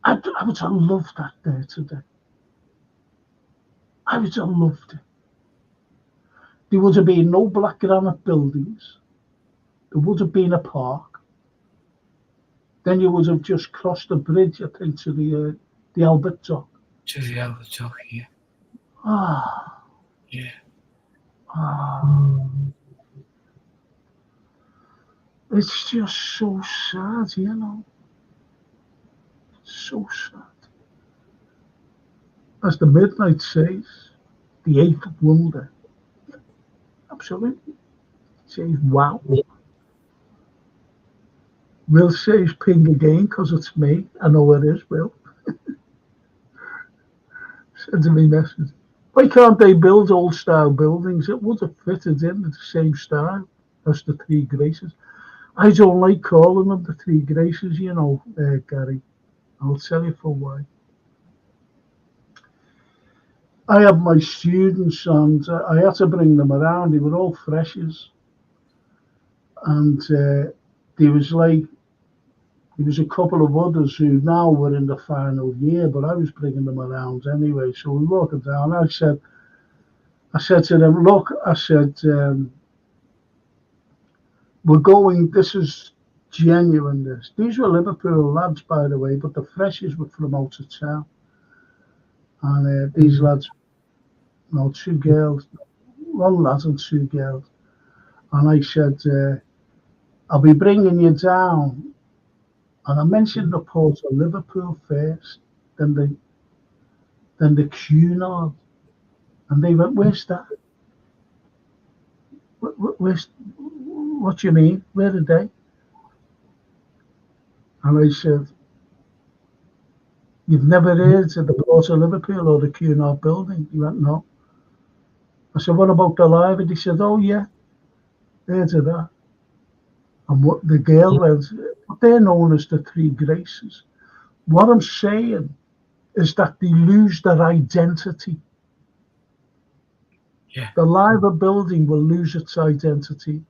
[SPEAKER 1] I would have loved that there today. I would have loved it. There would have been no black granite buildings. There would have been a park. Then you would have just crossed the bridge, I think, to the Albert Dock.
[SPEAKER 2] To the Albert Dock, yeah.
[SPEAKER 1] Ah,
[SPEAKER 2] Yeah.
[SPEAKER 1] ah. It's just so sad, So sad. As the Midnight says, the eighth wonder. Absolutely. It says, wow. Will says ping again because it's me. I know it is, Will. Sends me message. Why can't they build old style buildings? It would have fitted in the same style as the Three Graces. I don't like calling them the Three Graces, Gary. I'll tell you for why. I have my students and I had to bring them around. They were all freshers. And there was a couple of others who now were in the final year, but I was bringing them around anyway. So we walked down. I said to them, look, we're going, this is genuine, this. These were Liverpool lads, by the way, but the freshers were from out of town. And these lads, two girls, one lad and two girls. And I said, I'll be bringing you down. And I mentioned the port of Liverpool first, then the Cunard. And they went, where's that? What do you mean? Where are they? And I said, you've never heard of the port of Liverpool or the Cunard building? He went, no. I said, what about the library? He said, oh yeah, heard of that. And what the girl went, they're known as the Three Graces. What I'm saying is that they lose their identity.
[SPEAKER 2] Yeah.
[SPEAKER 1] The library building will lose its identity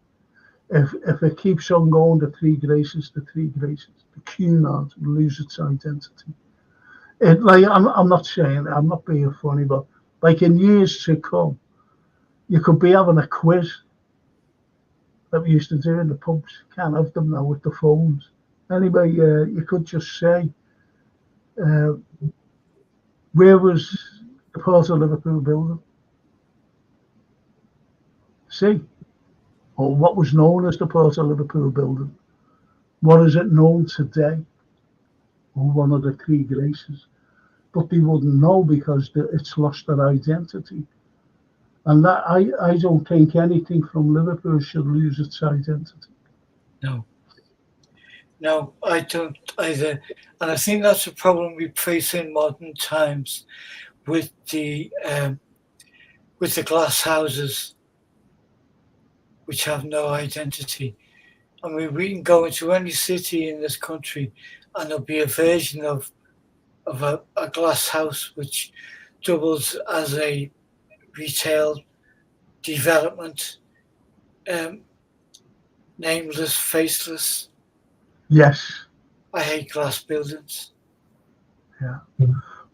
[SPEAKER 1] if it keeps on going. The Three Graces, the Cunard will lose its identity. I'm not saying, I'm not being funny, but like in years to come, you could be having a quiz that we used to do in the pubs. Can't have them now with the phones. Anyway, you could just say, where was the Port of Liverpool building? See? Or what was known as the Port of Liverpool building? What is it known today? Or one of the Three Graces? But they wouldn't know because it's lost their identity. And that I don't think anything from Liverpool should lose its identity.
[SPEAKER 2] No, I don't either. And I think that's a problem we face in modern times with the glass houses, which have no identity. I mean, we can go into any city in this country and there'll be a version of a glass house which doubles as a retail development, nameless, faceless.
[SPEAKER 1] Yes.
[SPEAKER 2] I hate glass buildings.
[SPEAKER 1] Yeah.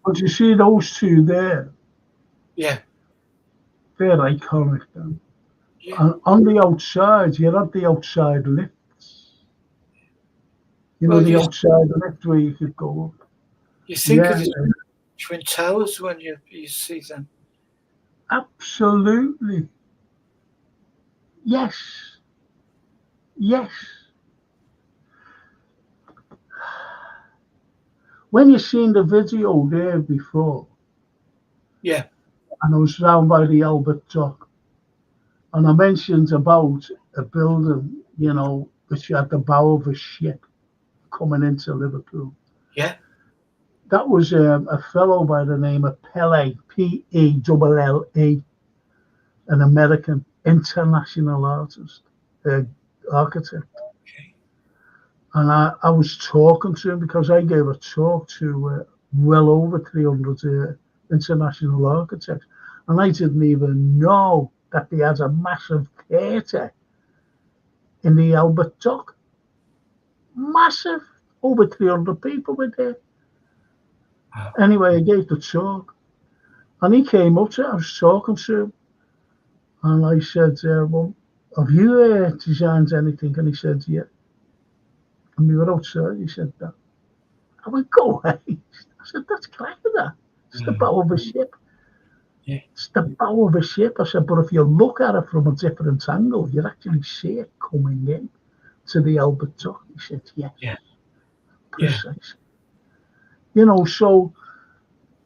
[SPEAKER 1] But you see those two there,
[SPEAKER 2] Yeah.
[SPEAKER 1] They're iconic then.
[SPEAKER 2] Yeah.
[SPEAKER 1] And on the outside, you had the outside lifts. You know,
[SPEAKER 2] Well,
[SPEAKER 1] the outside lift where you could go up.
[SPEAKER 2] you think of
[SPEAKER 1] Yeah,
[SPEAKER 2] the Twin Towers when you see them.
[SPEAKER 1] absolutely. Yes. Yes. When you seen the video there before,
[SPEAKER 2] Yeah.
[SPEAKER 1] and I was down by the Albert Dock, and I mentioned about a building, you know, which had the bow of a ship coming into Liverpool.
[SPEAKER 2] Yeah.
[SPEAKER 1] That was a fellow by the name of Pele, Pelle, an American international artist, architect.
[SPEAKER 2] Okay.
[SPEAKER 1] And I was talking to him because I gave a talk to well over 300 international architects. And I didn't even know that they had a massive theatre in the Albert Dock. Massive. Over 300 people were there.
[SPEAKER 2] Wow.
[SPEAKER 1] Anyway, I gave the talk. And he came up to it. I was talking to him. And I said, well, have you designed anything? And he said, yeah. And we were outside. He said that. I went, go away. I said, that's clever, that. It's the bow of a ship.
[SPEAKER 2] Yeah.
[SPEAKER 1] It's the bow of a ship. I said, but if you look at it from a different angle, you actually see it coming in to the Albert Dock. He said, yes.
[SPEAKER 2] Yeah.
[SPEAKER 1] Precisely. You know, so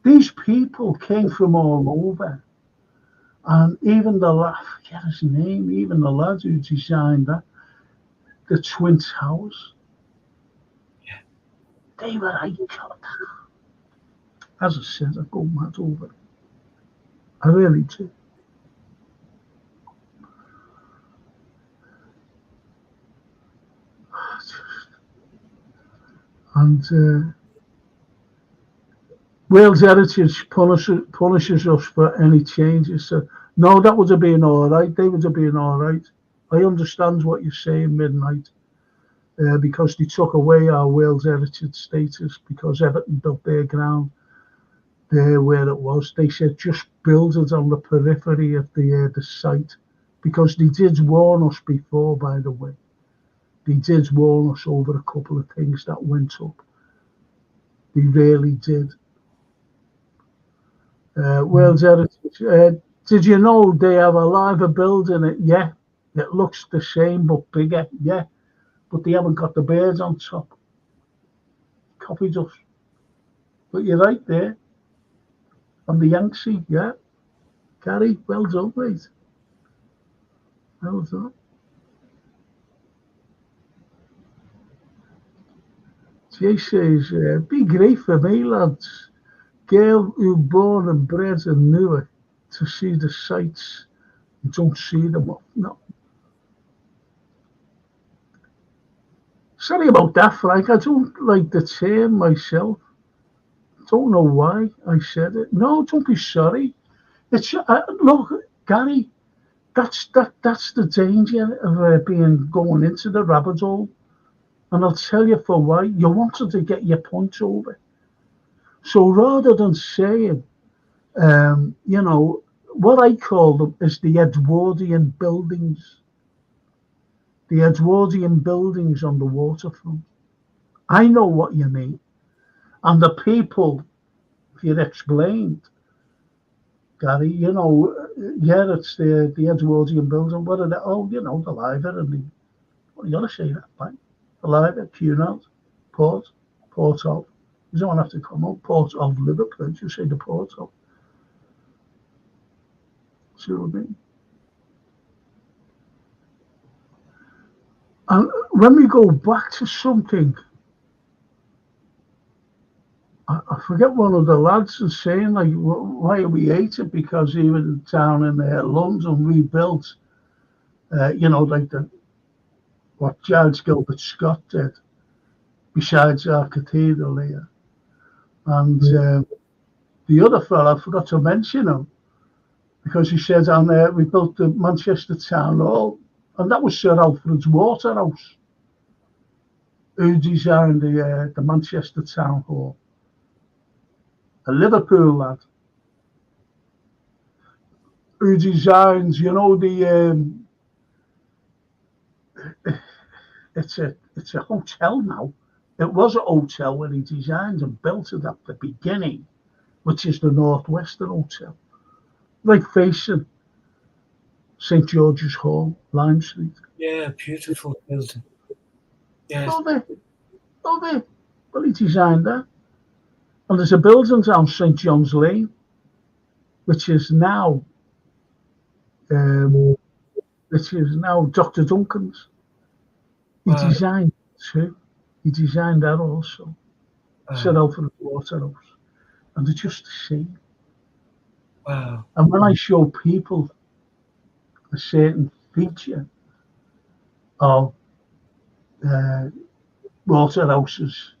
[SPEAKER 1] these people came from all over. And even I forget his name, even the lad who designed that, the Twin Towers,
[SPEAKER 2] Yeah.
[SPEAKER 1] they were iconic. As I said, I go mad over it. I really do. And Wales Heritage punishes us for any changes. So, no, that would have been all right. They would have been all right. I understand what you're saying, Midnight, because they took away our Wales Heritage status because Everton built their ground there where it was. They said just build it on the periphery of the site because they did warn us before, by the way. They did warn us over a couple of things that went up. They really did. Wales Heritage. Did you know they have a liver building it? Yeah, it looks the same but bigger. Yeah, but they haven't got the birds on top. Copied us. But you're right there. On the Yangtze, yeah. Gary, well done, mate. Well done. Jay says, be great for me, lads. Girl who born and bred in Newark to see the sights. Don't see them. No. Sorry about that, Frank. I don't like the term myself. Don't know why I said it. No, don't be sorry. It's look, Gary. That's the danger of being going into the rabbit hole, and I'll tell you for why. You wanted to get your point over, so rather than saying, you know, what I call them is the Edwardian buildings. The Edwardian buildings on the waterfront. I know what you mean. And the people, if you'd explained, Gary, you know, yeah, it's the Edwardian building. What are they? Oh, you know, the library. And the, well, you got to say that, right? The library, Cunard, Port of. You don't have to come up, Port of Liverpool. You say the Port of. See what I mean? And when we go back to something, I forget one of the lads is saying, like, why we hate it because even down in London we built, you know, like what George Gilbert Scott did besides our cathedral here. And the other fella, I forgot to mention him because he said on there we built the Manchester Town Hall, and that was Sir Alfred's Waterhouse who designed the Manchester Town Hall. A Liverpool lad. who designs, you know, it's a hotel now. It was a hotel when he designed and built it at the beginning, which is the Northwestern Hotel, right facing St George's Hall, Lime Street.
[SPEAKER 2] Yeah, beautiful building. Yes.
[SPEAKER 1] Love it, love it. Well, he designed that. And there's a building down St John's Lane, which is now Dr. Duncan's. He
[SPEAKER 2] Wow.
[SPEAKER 1] designed it too. He designed that also. Sir Alfred Waterhouse. And they're just the same.
[SPEAKER 2] Wow.
[SPEAKER 1] And when I show people a certain feature of Waterhouse's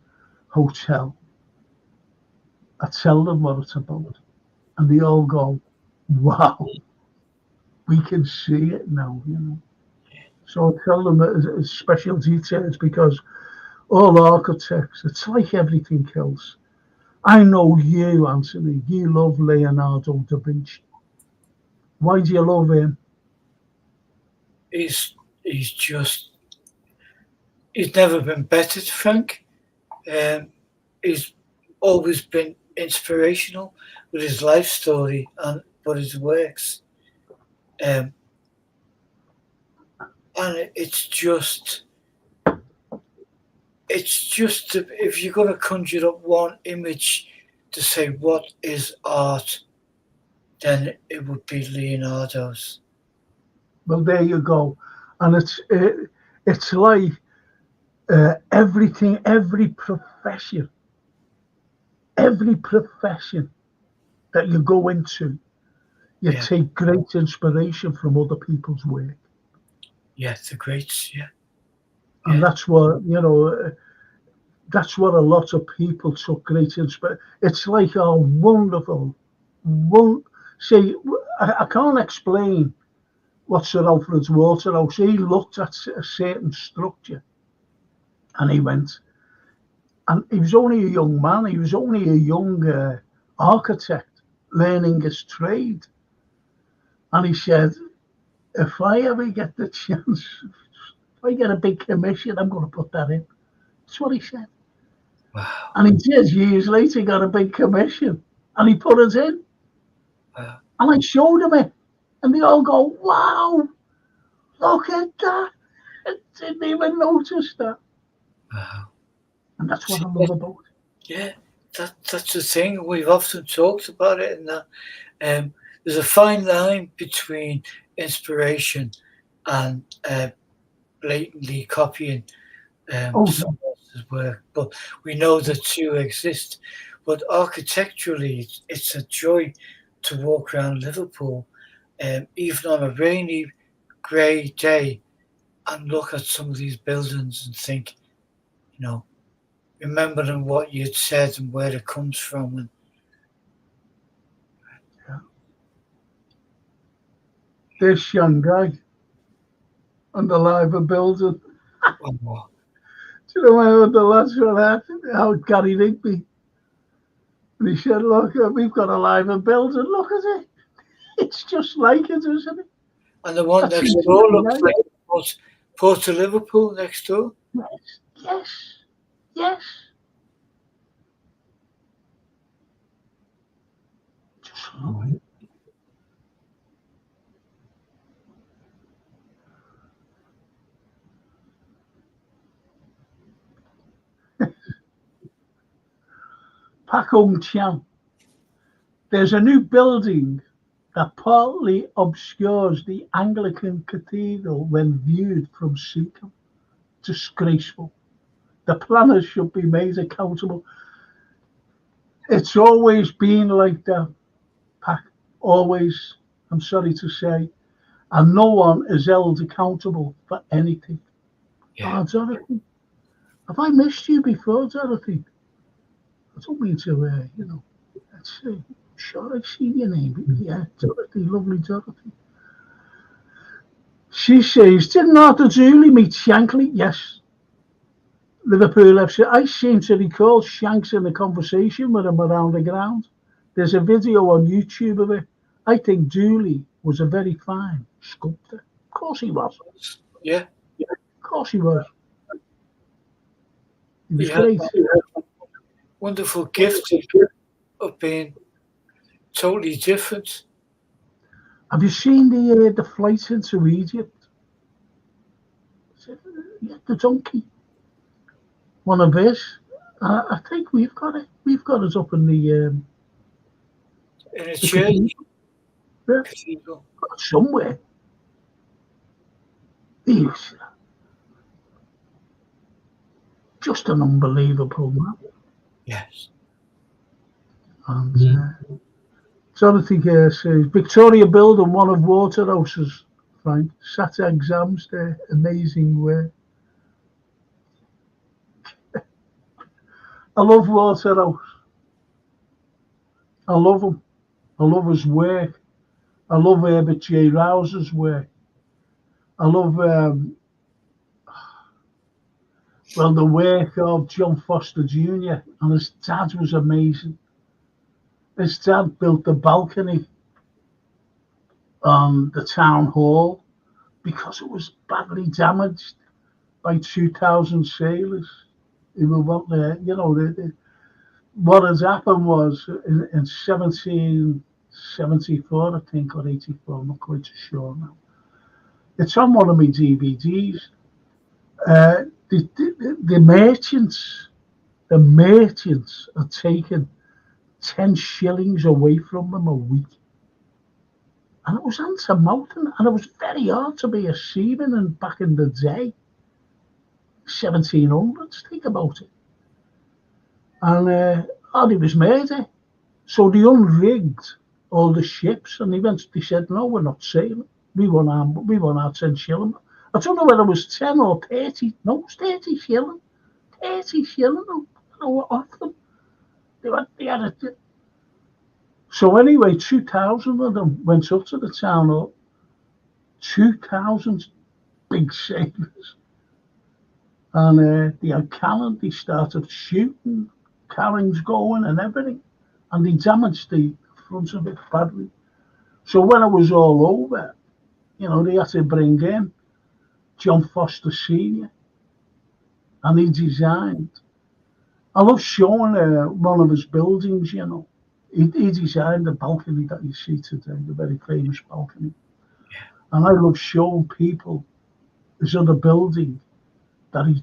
[SPEAKER 1] hotel, I tell them what it's about. And they all go, wow, we can see it now, you know. So I tell them that it's special details because all architects, it's like everything else. I know you, Anthony, you love Leonardo da Vinci. Why do you love him?
[SPEAKER 2] He's never been bettered, Frank. He's always been inspirational with his life story and but his works. And it's just if you're going to conjure up one image to say what is art, then it would be Leonardo's.
[SPEAKER 1] Well, there you go. And it's like everything, every profession that you go into, you take great inspiration from other people's work.
[SPEAKER 2] Yeah, the greats, yeah.
[SPEAKER 1] And that's what, you know, that's what a lot of people took great inspiration. It's like a wonderful, see, I can't explain what Sir Alfred's Waterhouse. He looked at a certain structure and he went, and he was only a young man, he was only a young architect learning his trade. And he said, if I ever get the chance, if I get a big commission, I'm going to put that in. That's what he said.
[SPEAKER 2] Wow.
[SPEAKER 1] And he did. Years later, he got a big commission and he put it in.
[SPEAKER 2] Wow.
[SPEAKER 1] And I showed him it. And they all go, wow, look at that. I didn't even notice that.
[SPEAKER 2] Wow.
[SPEAKER 1] And that's what I love about it.
[SPEAKER 2] Yeah, that's the thing. We've often talked about it, and that there's a fine line between inspiration and blatantly copying someone else's work. But we know the two exist. But architecturally, it's a joy to walk around Liverpool, even on a rainy, grey day, and look at some of these buildings and think, you know, remembering what you'd said and where it comes from. And
[SPEAKER 1] this young guy on the Liver building.
[SPEAKER 2] one more.
[SPEAKER 1] Do you know I heard the lads were out Gary Rigby? And he said, look, we've got a Liver building. Look at it. It's just like it, isn't it?
[SPEAKER 2] And the one
[SPEAKER 1] That's
[SPEAKER 2] next door looks like Port of Liverpool next door.
[SPEAKER 1] Yes. Just look. Pak Hung Cham. There's a new building that partly obscures the Anglican Cathedral when viewed from Seacombe. Disgraceful. The planners should be made accountable. It's always been like that, Pak. Always, I'm sorry to say. And no one is held accountable for anything.
[SPEAKER 2] Yeah.
[SPEAKER 1] Oh, Dorothy, have I missed you before, Dorothy? I don't mean to, let's see. Sure, I've seen your name. Yeah, Dorothy, lovely Dorothy. She says, didn't Arthur Dooley meet Shankly? Yes. Liverpool FC. I seem to recall Shanks in a conversation with him around the ground. There's a video on YouTube of it. I think Dooley was a very fine sculptor. Of course he was.
[SPEAKER 2] Yeah.
[SPEAKER 1] Of course he was. He was
[SPEAKER 2] He had
[SPEAKER 1] great.
[SPEAKER 2] wonderful gift of being totally different.
[SPEAKER 1] Have you seen the flight into Egypt? Yeah, the donkey. One of his. I think we've got it. We've got it up in the
[SPEAKER 2] In a
[SPEAKER 1] the
[SPEAKER 2] church,
[SPEAKER 1] cathedral.
[SPEAKER 2] cathedral.
[SPEAKER 1] Somewhere. He was just an unbelievable man.
[SPEAKER 2] Yes.
[SPEAKER 1] And Dorothy says Victoria Building, one of Waterhouse's, Frank. Sat exams there. Amazing work. I love Waterhouse. I love him. I love his work. I love Herbert J. Rouse's work. I love the work of John Foster Jr. and his dad was amazing. His dad built the balcony on the town hall because it was badly damaged by 2,000 sailors who were out there. You know, what has happened was in 1774, I think, or 84, I'm not quite sure now. It's on one of my DVDs. The merchants are taking 10 shillings away from them a week. And it was anti-mountain, and it was very hard to be a seaman and back in the day. 1700s, think about it. And he was murdered. So they unrigged all the ships, and they said, no, we're not sailing. We want our 10 shilling. I don't know whether it was 10 or 30. No, it was 30 shilling. 30 shilling off them. They had it. So anyway, 2,000 of them went up to the town hall. 2,000 big sailors. And they had cannon. They started shooting, cannons going and everything. And they damaged the front of it badly. So when it was all over, they had to bring in John Foster Sr. And he designed. I love showing one of his buildings, He designed the balcony that you see today, the very famous balcony. And I love showing people this other building that he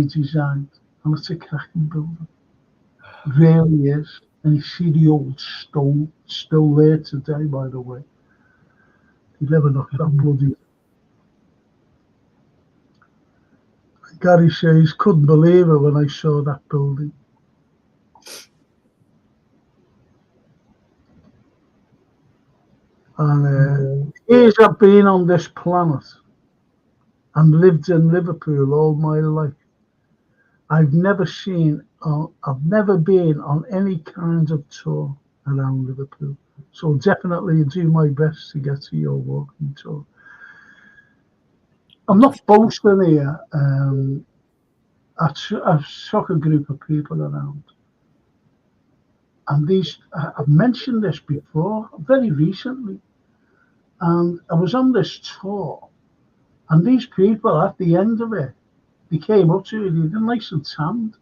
[SPEAKER 1] designed. And it's a cracking building. It really is. And you see the old stone still there today, by the way. You never knocked that bloody. Gary says, couldn't believe it when I saw that building. And years I've been on this planet and lived in Liverpool all my life. I've never been on any kind of tour around Liverpool. So definitely do my best to get to your walking tour. I'm not boasting here. I've took a group of people around. And I've mentioned this before, very recently. And I was on this tour. And these people, at the end of it, they came up to me, they were nice and tanned.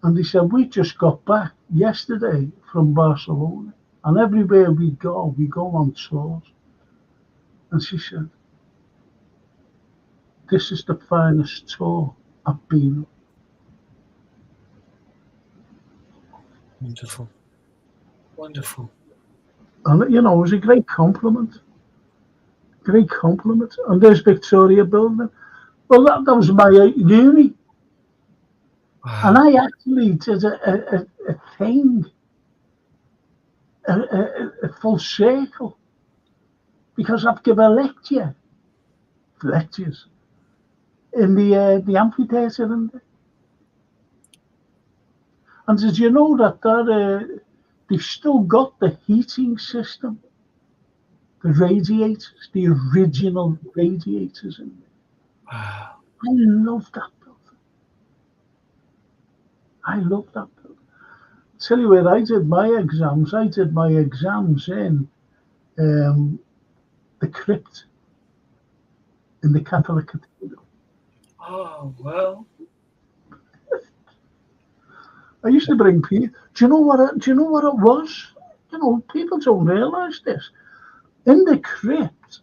[SPEAKER 1] And they said, we just got back yesterday from Barcelona. And everywhere we go on tours. And she said, this is the finest tour I've been on.
[SPEAKER 2] Wonderful. Wonderful.
[SPEAKER 1] And, it was a great compliment. Great compliment. And there's Victoria Building. Well, that was my uni.
[SPEAKER 2] Wow.
[SPEAKER 1] And I actually did a thing, a full circle, because I've given lectures in the amphitheatre. And did you know that they've still got the heating system, the radiators, the original radiators in there?
[SPEAKER 2] Wow.
[SPEAKER 1] I love that building. tell you where I did my exams. I did my exams in the crypt in the Catholic Cathedral.
[SPEAKER 2] Oh, well.
[SPEAKER 1] I used to bring people. Do you know what? Do you know what it was? You know, people don't realise this. In the crypt,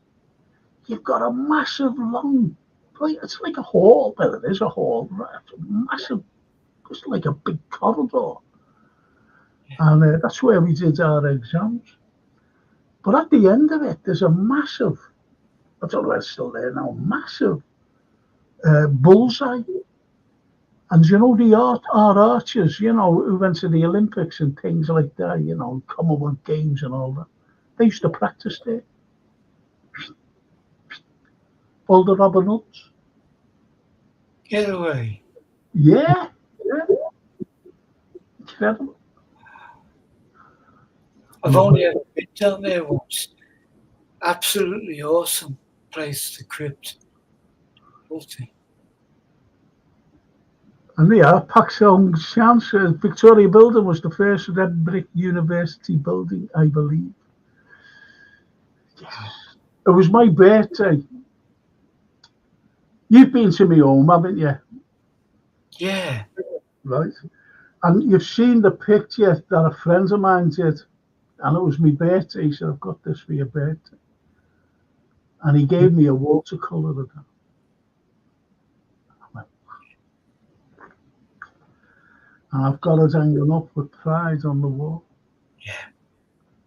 [SPEAKER 1] you've got a massive, long, it's like a hall. Well, it is a hall, right? It's a massive, it's like a big corridor, and that's where we did our exams. But at the end of it, there's a massive, I don't know if it's still there now, massive bullseye. And you know, our archers, you know, who went to the Olympics and things like that, you know, Commonwealth Games and all that, they used to practice there. All the Robin Hoods.
[SPEAKER 2] Get away.
[SPEAKER 1] Yeah. Incredible.
[SPEAKER 2] I've only ever been down there once. Absolutely awesome place, the crypt. Multi.
[SPEAKER 1] And yeah, Paxton Chance, Victoria Building was the first red brick university building, I believe. Yes. It was my birthday. You've been to my home, haven't you?
[SPEAKER 2] Yeah.
[SPEAKER 1] Right. And you've seen the picture that a friend of mine did. And it was my birthday. He said, I've got this for your birthday. And he gave me a watercolour of that. And I've got it hanging up with pride on the wall.
[SPEAKER 2] Yeah.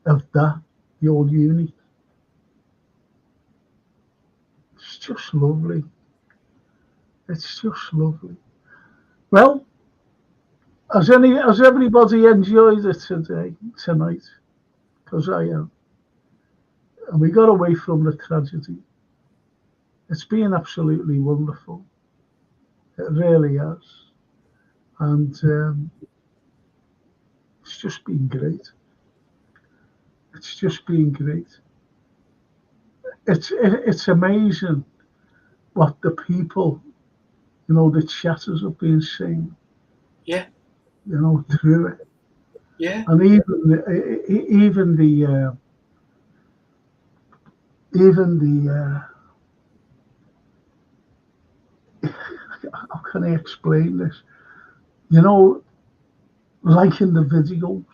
[SPEAKER 1] Of that, the old uni. It's just lovely. It's just lovely. Well, has everybody enjoyed it tonight? Because I am. And we got away from the tragedy. It's been absolutely wonderful. It really has. And it's just been great. It's just been great. It's amazing what the people, you know, the chatters have been saying.
[SPEAKER 2] Yeah.
[SPEAKER 1] You know, through it.
[SPEAKER 2] Yeah.
[SPEAKER 1] And even the how can I explain this? You know, liking the videos.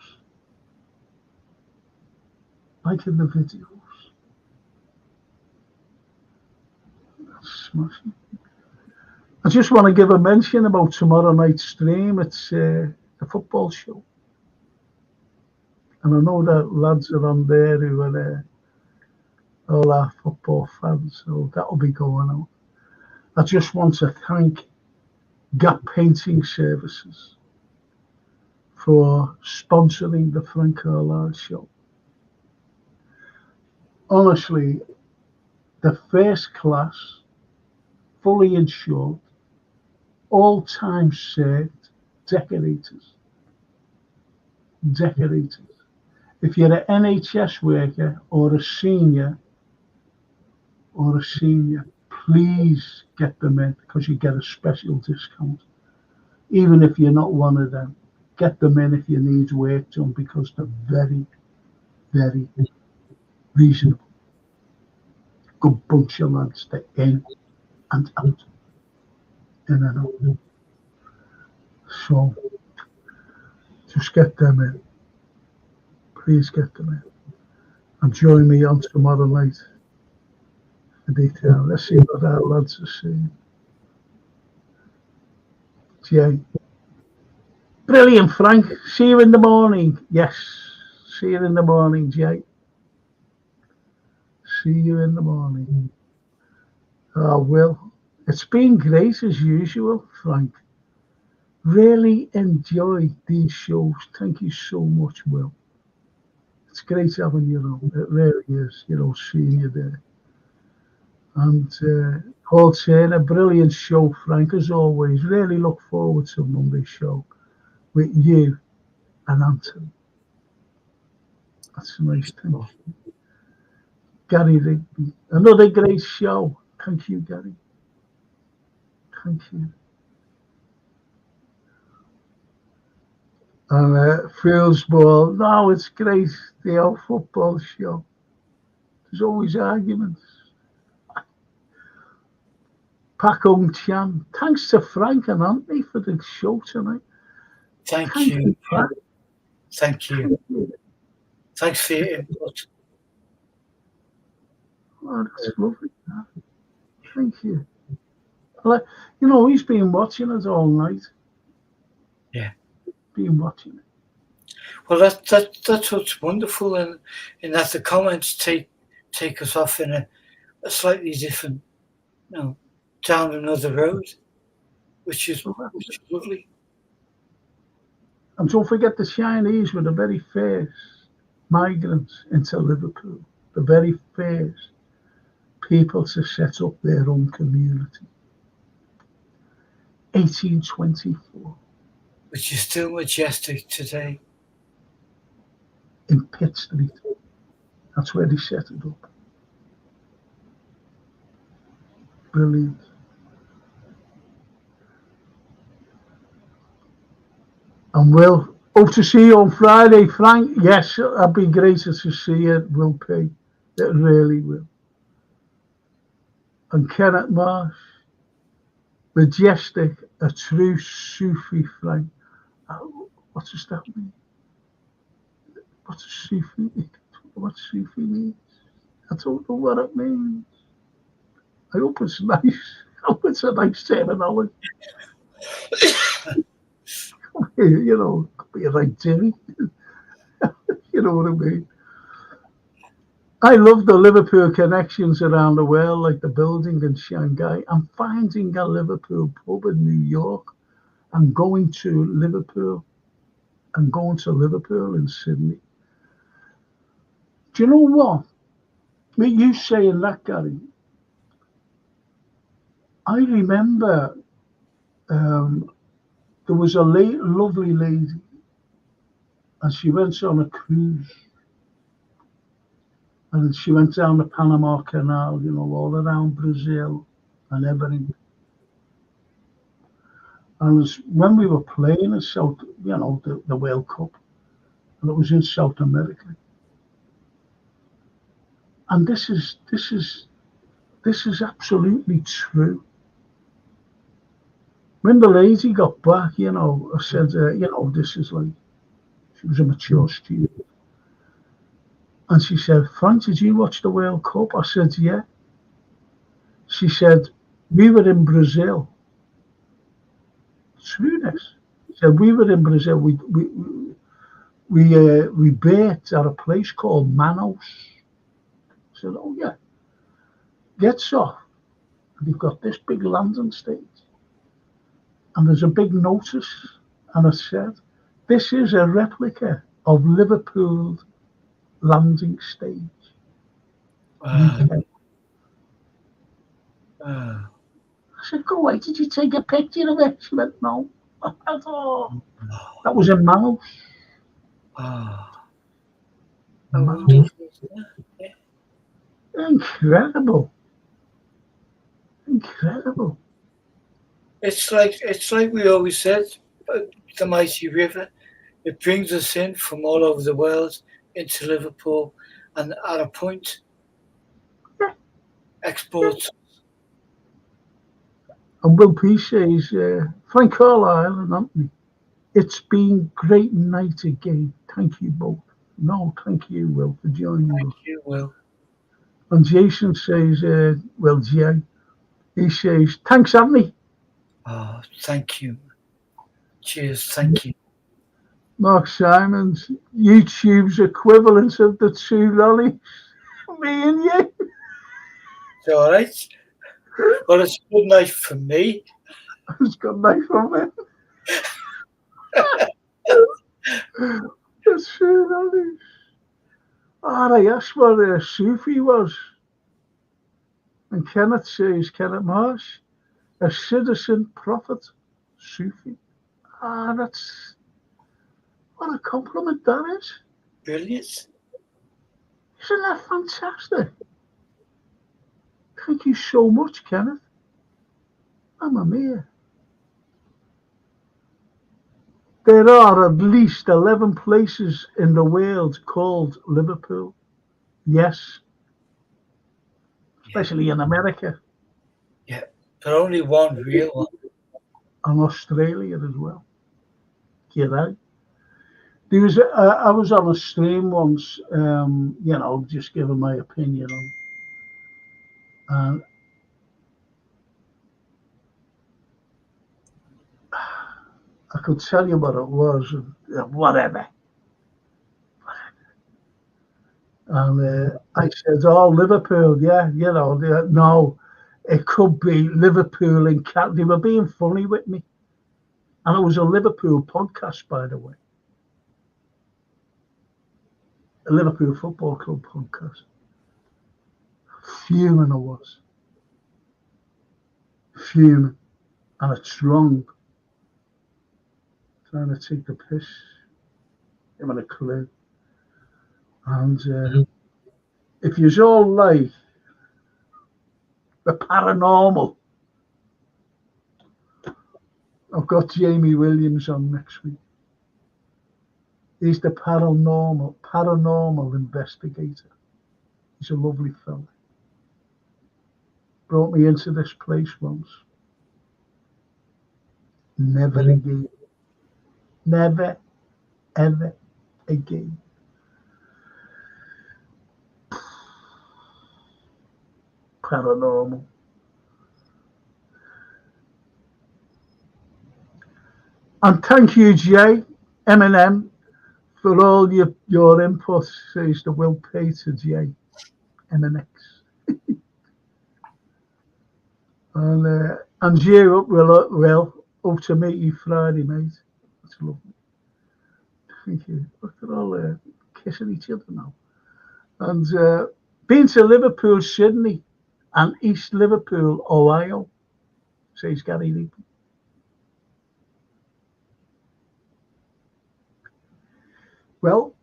[SPEAKER 1] That's smashing. I just want to give a mention about tomorrow night's stream. It's the football show. And I know that lads are on there who are all our football fans, so that'll be going on. I just want to thank Gap Painting Services for sponsoring the Frank Carlyle Show. Honestly, the first class, fully insured, all time served decorators. If you're an NHS worker or a senior, please get them in because you get a special discount. Even if you're not one of them, get them in if you need work done because they're very, very reasonable. Good bunch of lads, they're in and out. In and out. So just get them in. Please get them in. And join me on tomorrow night for detail. Let's see what our lads are saying. Jay. Brilliant, Frank. See you in the morning. Yes. See you in the morning, Jay. See you in the morning. Oh, Will. It's been great as usual, Frank. Really enjoy these shows. Thank you so much, Will. It's great having you on. It really is, you know, seeing you there. And Paul saying a brilliant show, Frank, as always. Really look forward to Monday's show with you and Anthony. That's a nice thing. Gary Rigby, another great show. Thank you, Gary. Thank you. And foosball, no, it's great. The old football show. There's always arguments. Pak Hung Chan. Thanks to Frank and Anthony for the show tonight.
[SPEAKER 2] Thank
[SPEAKER 1] Thank
[SPEAKER 2] you.
[SPEAKER 1] Frank.
[SPEAKER 2] Thank you. Thanks for your input.
[SPEAKER 1] Oh, that's lovely. Thank you. Like, you know, he's been watching us all night.
[SPEAKER 2] Yeah.
[SPEAKER 1] Been watching it.
[SPEAKER 2] Well, that's what's wonderful, in that the comments take us off in a slightly different, down another road, which is lovely.
[SPEAKER 1] And don't forget the Chinese were the very first migrants into Liverpool, the very first people to set up their own community. 1824.
[SPEAKER 2] Which is still majestic today.
[SPEAKER 1] In Pitt Street. That's where they set it up. Brilliant. And Will, hope to see you on Friday, Frank. Yes, I'd be great to see you. It will pay. It really will. And Kenneth Marsh, majestic, a true Sufi, Frank. What does that mean? What does Sufi mean? What Sufi means? I don't know what it means. I hope it's nice. I hope it's a nice terminology. You know, could be a right Jimmy. You know what I mean? I love the Liverpool connections around the world, like the building in Shanghai. I'm finding a Liverpool pub in New York and going to Liverpool in Sydney. Do you know what? With you saying that, Gary, I remember there was a lovely lady and she went on a cruise. And she went down the Panama Canal, you know, all around Brazil and everything. And when we were playing in South, you know, the World Cup, and it was in South America. And this is absolutely true. When the lady got back, you know, I said, you know, this is like, she was a mature student. And she said, Frank, did you watch the World Cup? I said, yeah. She said, we were in Brazil. True this. She said, we were in Brazil. We baked at a place called Manaus. I said, oh yeah. Gets off. They've got this big landing stage. And there's a big notice. And it said, this is a replica of Liverpool landing stage. UK. I said, go away, did you take a picture of it? She went, no. I thought, that was in Manaus. Manaus. Incredible. Incredible.
[SPEAKER 2] It's like we always said, the mighty river. It brings us in from all over the world into Liverpool, and at a point, exports.
[SPEAKER 1] And Will P says, Frank Carlyle and Anthony, it's been great night again. Thank you both. No, thank you, Will, for joining us.
[SPEAKER 2] Thank you, Will.
[SPEAKER 1] And Jason says, well, Jay, he says, thanks, Anthony.
[SPEAKER 2] Oh, thank you. Cheers, thank you.
[SPEAKER 1] Mark Simons, YouTube's equivalent of the two lollies. Me and you.
[SPEAKER 2] It's all right. Well, it's a good night for me.
[SPEAKER 1] It's a good night for me. The two lollies. Oh, I asked what a Sufi was. And Kenneth says, Kenneth Marsh, a citizen prophet Sufi. Ah, that's, what a compliment that is.
[SPEAKER 2] Brilliant.
[SPEAKER 1] Isn't that fantastic? Thank you so much, Kenneth. Mamma mia. There are at least 11 places in the world called Liverpool. Yes, especially in America.
[SPEAKER 2] Yeah, but only one real one.
[SPEAKER 1] And Australia as well. You know, there was I was on a stream once, just giving my opinion on, and I could tell you what it was, whatever. And I said, "Oh, Liverpool, yeah, no, it could be Liverpool in Cat." They were being funny with me, and it was a Liverpool podcast, by the way, a Liverpool Football Club podcast. Fuming I was, fuming, and it's wrong. Trying to take the piss, give it a clue. And if you all like the paranormal, I've got Jamie Williams on next week. He's the paranormal investigator. He's a lovely fella. Brought me into this place once. Never again. Never, ever again. Paranormal. And thank you, Jay, Eminem, for all your input, says the Will Peter Jay, MNX. And you will up to meet you Friday, mate. That's lovely. Thank you. Look at all kissing each other now. And been to Liverpool, Sydney, and East Liverpool, Ohio, says Gary Lee. Well,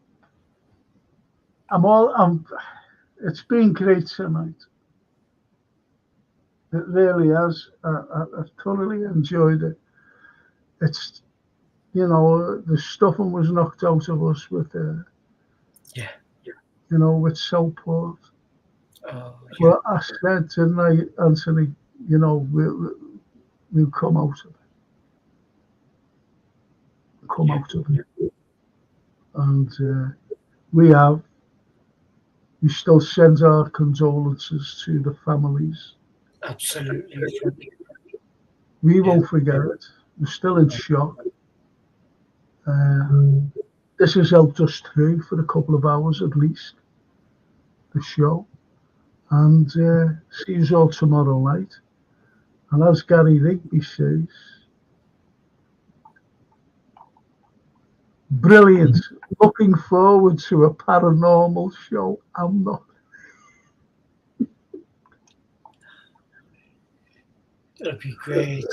[SPEAKER 1] it's been great tonight. It really has. I've thoroughly enjoyed it. It's, the stuffing was knocked out of us with, with Southport.
[SPEAKER 2] Oh, yeah.
[SPEAKER 1] Well, I said tonight, Anthony, we'll come out of it. Come out of it. And we still send our condolences to the families.
[SPEAKER 2] Absolutely.
[SPEAKER 1] We won't forget it. We're still in shock. This has helped us through for a couple of hours at least, the show. And see you all tomorrow night. And as Gary Rigby says, brilliant. Looking forward to a paranormal show. I'm not.
[SPEAKER 2] That'd be great.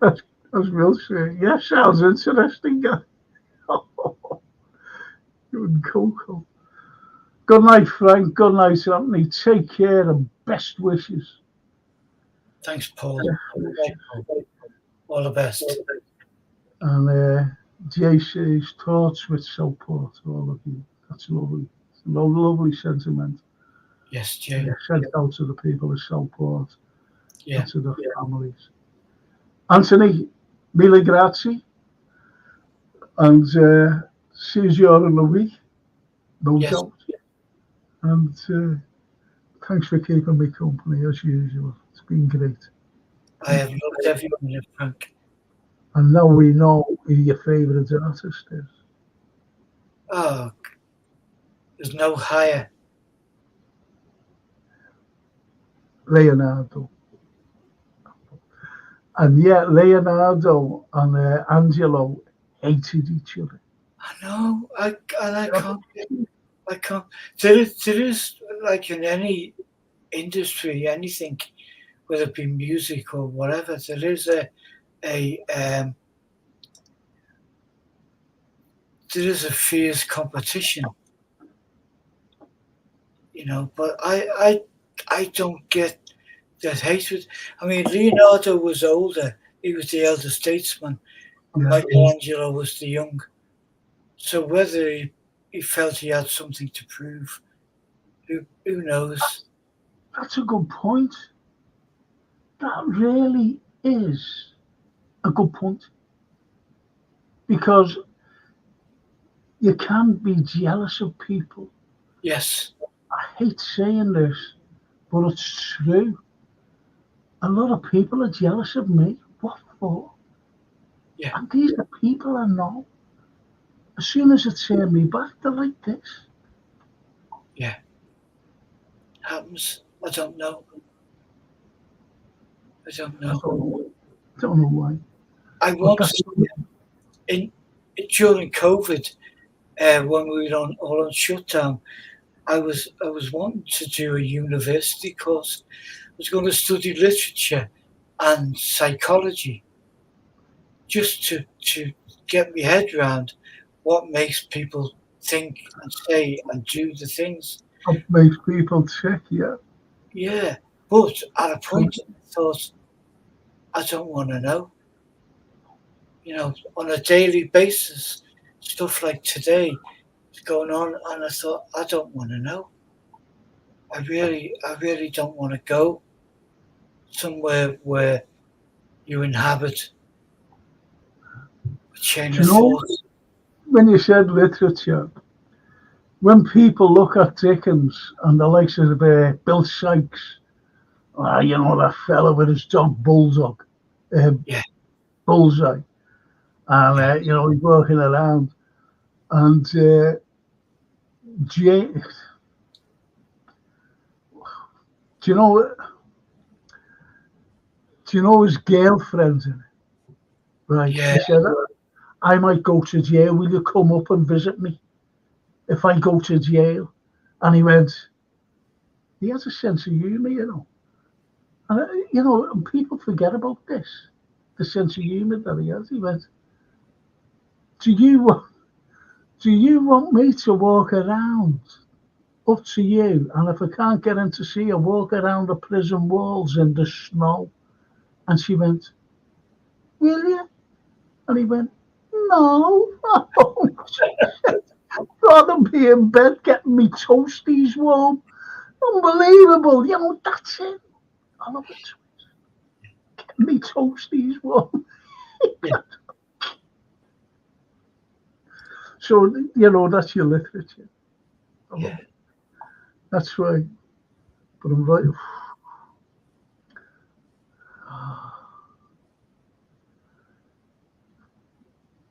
[SPEAKER 1] As Will say, yeah, sounds interesting, guy. Good Coco. Good night, Frank. Good night, Anthony. Take care and best wishes.
[SPEAKER 2] Thanks, Paul. All the best.
[SPEAKER 1] And Jay says, thoughts with Southport, all of you. That's lovely. It's a lovely sentiment.
[SPEAKER 2] Yes, Jay.
[SPEAKER 1] Sent out to the people of Southport.
[SPEAKER 2] Yeah.
[SPEAKER 1] And to the families. Anthony, mille grazie. And see you in a week. No doubt. And thanks for keeping me company as usual. It's been great.
[SPEAKER 2] I have loved every minute, Frank.
[SPEAKER 1] And now we know who your favourite artist is.
[SPEAKER 2] Oh, there's no higher.
[SPEAKER 1] Leonardo. And yet Leonardo and Angelo hated each other.
[SPEAKER 2] I know. I can't. There is like in any industry, anything, whether it be music or whatever, there is a fierce competition, but I don't get that hatred. I mean, Leonardo was older he was the elder statesman, and
[SPEAKER 1] Yeah.
[SPEAKER 2] Michelangelo was the young. So whether he felt he had something to prove, who knows?
[SPEAKER 1] That's a good point. That really is a good point. Because you can be jealous of people.
[SPEAKER 2] Yes.
[SPEAKER 1] I hate saying this, but it's true. A lot of people are jealous of me. What for?
[SPEAKER 2] Yeah.
[SPEAKER 1] And these are people I know. As soon as it turned me back, they're like this.
[SPEAKER 2] Yeah. Happens. I don't know. I don't know.
[SPEAKER 1] I don't know why.
[SPEAKER 2] I once, during COVID, when we were all on shutdown, I was wanting to do a university course. I was going to study literature and psychology, just to get my head around what makes people think and say and do the things.
[SPEAKER 1] What makes people tick, yeah.
[SPEAKER 2] Yeah, but at a point I thought, I don't want to know. You know, on a daily basis, stuff like today is going on, and I thought, I don't want to know. I really don't want to go somewhere where you inhabit a chain
[SPEAKER 1] Do
[SPEAKER 2] of
[SPEAKER 1] you know,
[SPEAKER 2] thought.
[SPEAKER 1] when you said literature, when people look at Dickens and the likes of Bill Sykes, you know, that fella with his dog Bulldog,
[SPEAKER 2] Yeah,
[SPEAKER 1] Bullseye, and,
[SPEAKER 2] yeah,
[SPEAKER 1] you know, he's walking around, and Jay, do you know, his girlfriend, right?
[SPEAKER 2] yeah,
[SPEAKER 1] He said, I might go to jail, will you come up and visit me if I go to jail? And he went, he has a sense of humour, you know. And, you know, and people forget about this, the sense of humour that he has. He went, do you, want me to walk around? Up to you. And if I can't get in to see you, walk around the prison walls in the snow. And she went, will you? And he went, no, I won't. I'd rather be in bed getting me toasties warm. Unbelievable. You know, that's it. I love it. Getting me toasties warm.
[SPEAKER 2] yeah,
[SPEAKER 1] So, you know, that's your literature. I love
[SPEAKER 2] yeah.
[SPEAKER 1] it. That's right. But I'm right.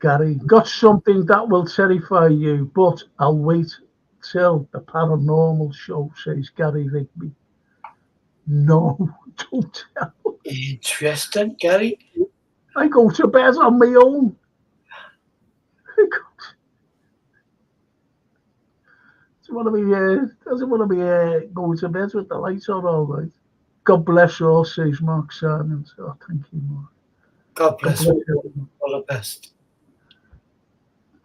[SPEAKER 1] Gary, got something that will terrify you, but I'll wait till the paranormal show, says Gary Rigby. No, don't tell.
[SPEAKER 2] Interesting, Gary.
[SPEAKER 1] I go to bed on my own. Doesn't want to be going to bed with the lights on all right. God bless you all, says Mark Sargent. Oh, thank you, Mark.
[SPEAKER 2] God
[SPEAKER 1] God
[SPEAKER 2] bless.
[SPEAKER 1] bless you.
[SPEAKER 2] All the best.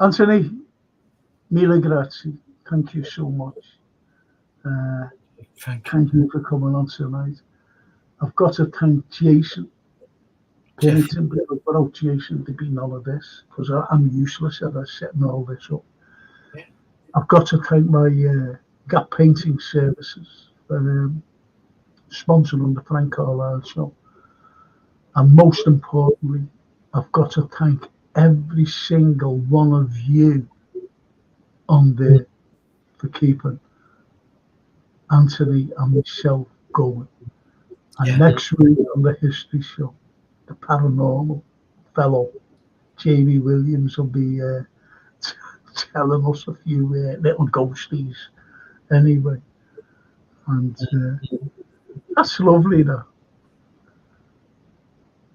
[SPEAKER 1] Anthony, mille grazie. Thank you so much.
[SPEAKER 2] Thank you.
[SPEAKER 1] Thank you for coming on tonight. I've got to thank Jason Pennington, because without Jason, there'd be none of this, because I'm useless at setting all this up.
[SPEAKER 2] Yeah.
[SPEAKER 1] I've got to thank my Gap Painting Services for sponsoring the Frank Carlyle Show. And most importantly, I've got to thank every single one of you on there for keeping Anthony and myself going. And
[SPEAKER 2] Yeah.
[SPEAKER 1] next week on the History Show, the paranormal fellow Jamie Williams will be telling us a few little ghosties anyway. And that's lovely, though.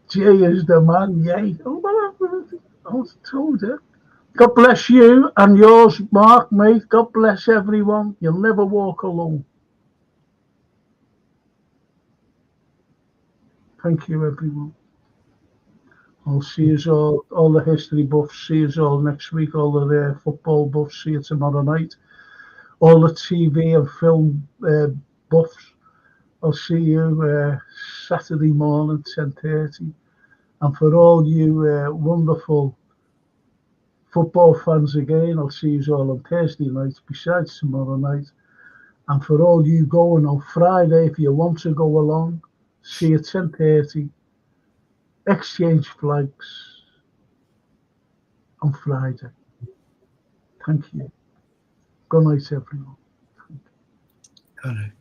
[SPEAKER 1] Jay is the man, yay. I was told it. God bless you and yours, Mark, mate. God bless everyone. You'll never walk alone. Thank you, everyone. I'll see you all the history buffs. See you all next week. All the football buffs. See you tomorrow night. All the TV and film buffs. I'll see you Saturday morning, 10:30. And for all you wonderful football fans again, I'll see you all on Thursday night besides tomorrow night. And for all you going on Friday, if you want to go along, see you at 10:30. Exchange flags on Friday. Thank you. Good night, everyone.
[SPEAKER 2] Good night.